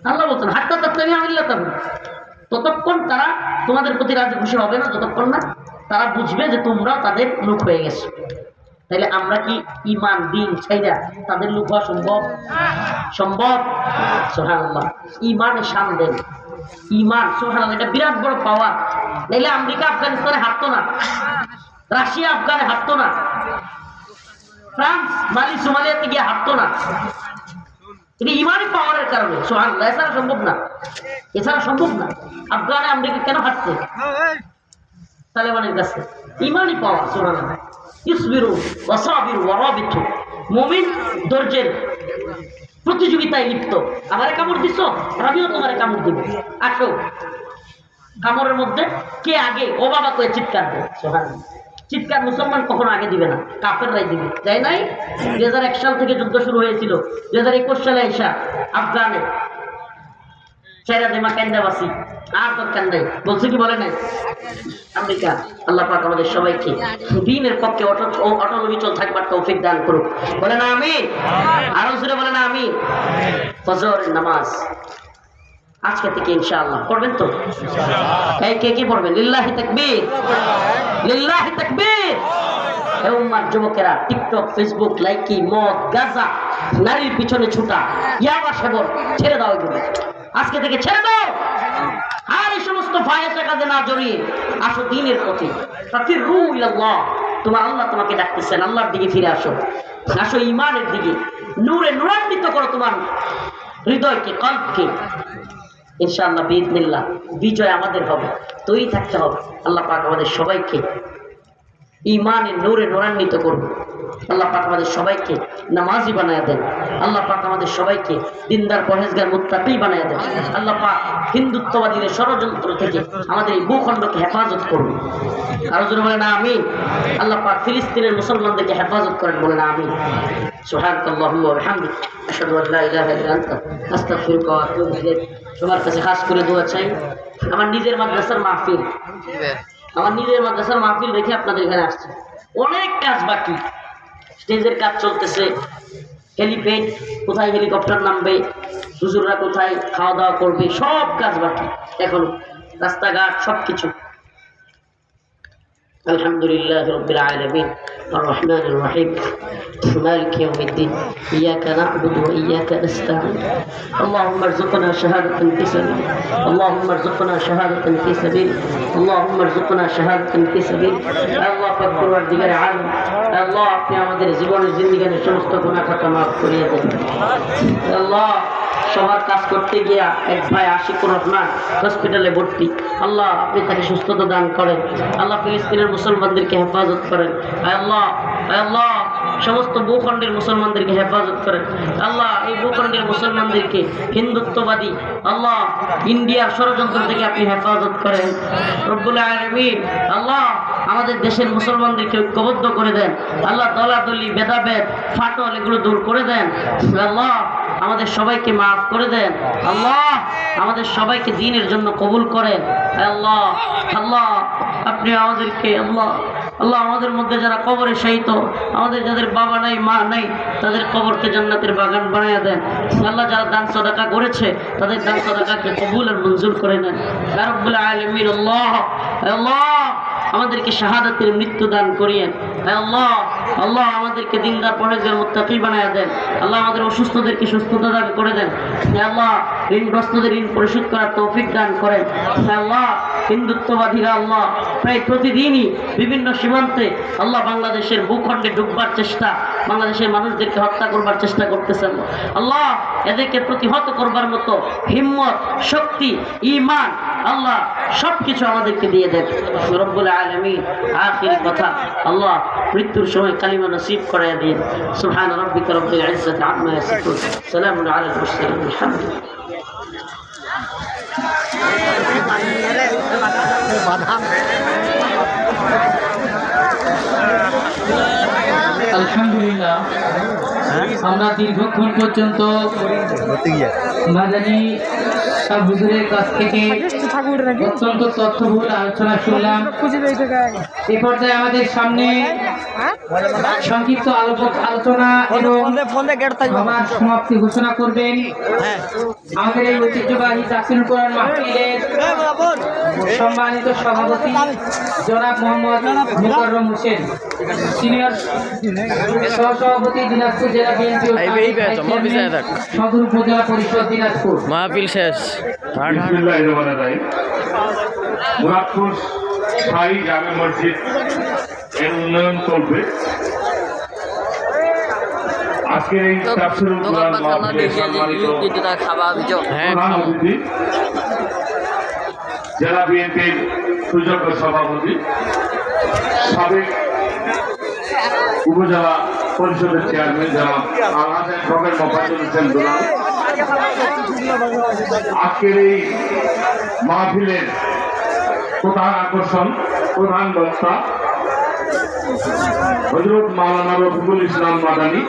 আল্লাহ বলছেন হাত্তা তাত্তাবিআ মিল্লাতাহুম, ততক্ষণ তারা তোমাদের প্রতি রাজি খুশি হবে না যতক্ষণ না তারা বুঝবে যে তোমরা তাদের লোক হয়ে গেছো। তাহলে আমরা কি ঈমান দ্বীন ছাইরা তাদের লোক হওয়া সম্ভব? সম্ভব। সুবহানাল্লাহ। ঈমানে শান দেন, ঈমান, সুবহানাল্লাহ, এটা বিরাট বড় পাওয়ার। নাইলে আমেরিকা আফগানিস্তানে হাঁটতো না, রাশিয়া আফগানে হাঁটতো না, ফ্রান্স মালি সোমালিয়াতে গিয়ে হাঁটতো না। এটা ঈমানি পাওয়ারের কারণে। সুবহানাল্লাহ। এছাড়া সম্ভব না, এছাড়া সম্ভব না। আফগানে আমেরিকা কেন হাঁটছে? তালেবানের কাছে। ঈমানি পাওয়ার। সুবহানাল্লাহ। ইসবিরু ওয়াসাবিরু ওয়ারাবিতু, মুমিন ধৈর্যের প্রতিযোগিতায় লিপ্ত। আমারে কামড় দিছ, আমিও তোমারে কামড় দিব, আসো। কামড়ের মধ্যে কে আগে ও বাবা কয়ে চিৎকার দেয়। সুবহানাল্লাহ। চিৎকার মুসলমান কখনো আগে দিবে না, কাফেররাই দিবে। তাই নাই? 2001 সাল থেকে যুদ্ধ শুরু হয়েছিল, 2021 সালে এসা আফগানে ছেড়া দেমা কেন্দাবাসী আর দরকার নাই, বলছে কি বলে নাই? আমেরিকা। আল্লাহ পাক আমাদের সবাইকে দ্বীনের পক্ষে অটল অবিচল থাকবার তৌফিক দান করুক। বলে না আমিন। আরো জোরে বলে না আমিন। ফজরের নামাজ আজকে থেকে ইনশাআল্লাহ পড়বেন তো? এই কে কে পড়বেন? লিল্লাহি তাকবীর, লিল্লাহি তাকবীর। হে উম্মার যুবকেরা, টিকটক, ফেসবুক, লাইকি, মদ, গাঁজা, নারীর পিছনে ছুটা, ইয়াবা সেবন ছেড়ে দাও। এগুলো আজকে থেকে ছেড়ে দাও। আর এই সমস্ত ফায়দা কাজে না জড়িয়ে আসো দ্বীনের পথে। ফাফিরু ইলাল্লাহ, তোমার আল্লাহ তোমাকে ডাকতেছেন, আল্লাহর দিকে ফিরে আসো। আসো ঈমানের দিকে, নূরে নূরান্বিত করো তোমার হৃদয়কে, কল্পকে। ইনশাআল্লাহ বিইজনিল্লাহ বিজয় আমাদের হবে। তৈরি থাকতে হবে। আল্লাহ পাক আমাদের সবাইকে ইমানের নূরে নূরান্বিত করুন। আল্লাহ পাক আমাদের সবাইকে নামাজি বানায়া দেন। আল্লাহ পাক আমাদের সবাইকে দিনদার পরহেজগার মুত্তাকি বানায়া দেন। আল্লাহ পাক হিন্দুত্ববাদীদের ষড়যন্ত্র থেকে আমাদের এই ভূখণ্ডকে হেফাজত করুন। আরো জোরে বলেন আমিন। আল্লাহ পাক ফিলিস্তিনের মুসলমানদেরকে হেফাজত করেন, বলেন আমিন। সুবহানাল্লাহুম্মা ওয়া বিহামদিহি আশহাদু আল্লা ইলাহা ইল্লা আনতা আস্তাগফিরুকা ওয়া আতুবু ইলাইক। তোমার কাছে খাস করে দোয়া চাই। আমার নিজের মাদ্রাসার মাহফিল রেখে আপনাদের এখানে আসছে। অনেক কাজ বাকি, স্টেজের কাজ চলতেছে, হেলিপ্যাড কোথায় হেলিকপ্টার নামবে, হুজুররা কোথায় খাওয়া দাওয়া করবে, সব কাজ বাকি এখন, রাস্তাঘাট সবকিছু। আলহামদুলিল্লাহ রাব্বিল আলামিন আর-রহমানির রহিম মালিকি ইয়াউমিদ্দিন ইয়্যাকা না'বুদু ওয়া ইয়্যাকা নাস্তাঈন আল্লাহুম্মা আরযুকনা শাহাদাতান ফি সাবিলিক আল্লাহুম্মা আরযুকনা শাহাদাতান ফি সাবিলিক আল্লাহুম্মা আরযুকনা শাহাদাতান ফি সাবিলিক। আল্লাহ পাক পরওয়ারদিগার আলম, আল্লাহ আপনি আমাদের জীবনের জিন্দেগির সমস্ত গুনাহ খাতা মাফ করিয়ে দেন। আল্লাহ সবার কাজ করতে গিয়া এক ভাই আশিকুর রহমান হসপিটালে ভর্তি, আল্লাহ আপনি তাকে সুস্থতা দান করেন। আল্লাহ ফিলিস্তিনের মুসলমানদেরকে হেফাজত করেন। আল্লাহ আল্লাহ সমস্ত ভূখণ্ডের মুসলমানদেরকে হেফাজত করেন। আল্লাহ এই ভূখণ্ডের মুসলমানদেরকে হিন্দুত্ববাদী আল্লাহ ইন্ডিয়ার ষড়যন্ত্র থেকে আপনি হেফাজত করেন রব্বুল আলামিন। আল্লাহ আমাদের দেশের মুসলমানদেরকে ঐক্যবদ্ধ করে দেন। আল্লাহ দলাদলি ভেদাভেদ ফাটল এগুলো দূর করে দেন। আল্লাহ আমাদের সবাইকে মাফ করে দেন। আল্লাহ আমাদের সবাইকে দ্বীনের জন্য কবুল করেন। আল্লাহ আল্লাহ আপনি আমাদেরকে আল্লাহ আল্লাহ আমাদের মধ্যে যারা কবরে শায়িত, আমাদের যাদের বাবা নাই মা নাই, তাদের কবরকে জান্নাতের বাগান বানিয়ে দেন। আল্লাহ যারা দান সদকা করেছে তাদের দান সদকাকে কবুল আর মঞ্জুর করে নেন ইয়া রাব্বুল আলামিন। আল্লাহ আল্লাহ আমাদেরকে শাহাদাতের মৃত্যু দান করিয়েন। আল্লাহ আল্লাহ আমাদেরকে দিনদার পরহেজগার মুত্তাকি বানায়া দেন। আল্লাহ আমাদের অসুস্থদেরকে সুস্থতা দান করে দেন। আল্লাহ ঋণগ্রস্তদের ঋণ পরিশোধ করার তৌফিক দান করেন। আল্লাহ হিন্দুত্ববাদীরা আল্লাহ প্রায় প্রতিদিনই বিভিন্ন সীমান্তে আল্লাহ বাংলাদেশের ভূখণ্ডে ঢুকবার চেষ্টা, বাংলাদেশের মানুষদেরকে হত্যা করবার চেষ্টা করতেছেন। আল্লাহ এদেরকে প্রতিহত করবার মতো হিম্মত, শক্তি, ঈমান আল্লাহ সব কিছু আমাদেরকে দিয়ে দেন রব্বুল আলামিন। আখির কথা আল্লাহ মৃত্যুর সময় কালিমা নসিব করাইয়া দিন। সুবহান রাব্বিকা রব্বিল ইজ্জাতি আম্মা ইয়াসিফুন সালামুন আলাল মুরসালিন আলহামদুলিল্লাহ। আলহামদুলিল্লাহ আমরা দীর্ঘক্ষণ পর্যন্ত মাদানী সাহেব হুজুরের কাছ থেকে অত্যন্ত তথ্যবহুল আলোচনা শুনলাম। এ পর্যায়ে আমাদের সামনে সংক্ষিপ্ত আলোচনা এবং আমার সমাপ্তি ঘোষণা করবেন আমাদের এই ঐতিহ্যবাহী তাফসীরুল কোরআন মাহফিলের সম্মানিত সভাপতি জনাব মোহাম্মদ মুকাররম হোসেন, সিনিয়র সহসভাপতি দিনাজপুর জেলা বিএনপি সদর উপজেলা পরিষদ দিনাজপুর। মাহফিল শেষ। মুরাদপুর স্থায়ী জামে মসজিদ এর উন্নয়ন চলবে। আজকে এই তাফসীরুল কোরআন মাহফিলের সম্মানিত প্রধান অতিথি জেলা বিএনপির সুযোগ্য সভাপতি, সাবেক উপজেলা পরিষদের চেয়ারম্যান জনাব আলহাজ প্রফেসর মোফাজ্জল হোসেন দুলাল, আজকের এই মাহফিলের প্রধান আকর্ষণ, প্রধান বক্তা হযরত মাওলানা রফিকুল ইসলাম মাদানী।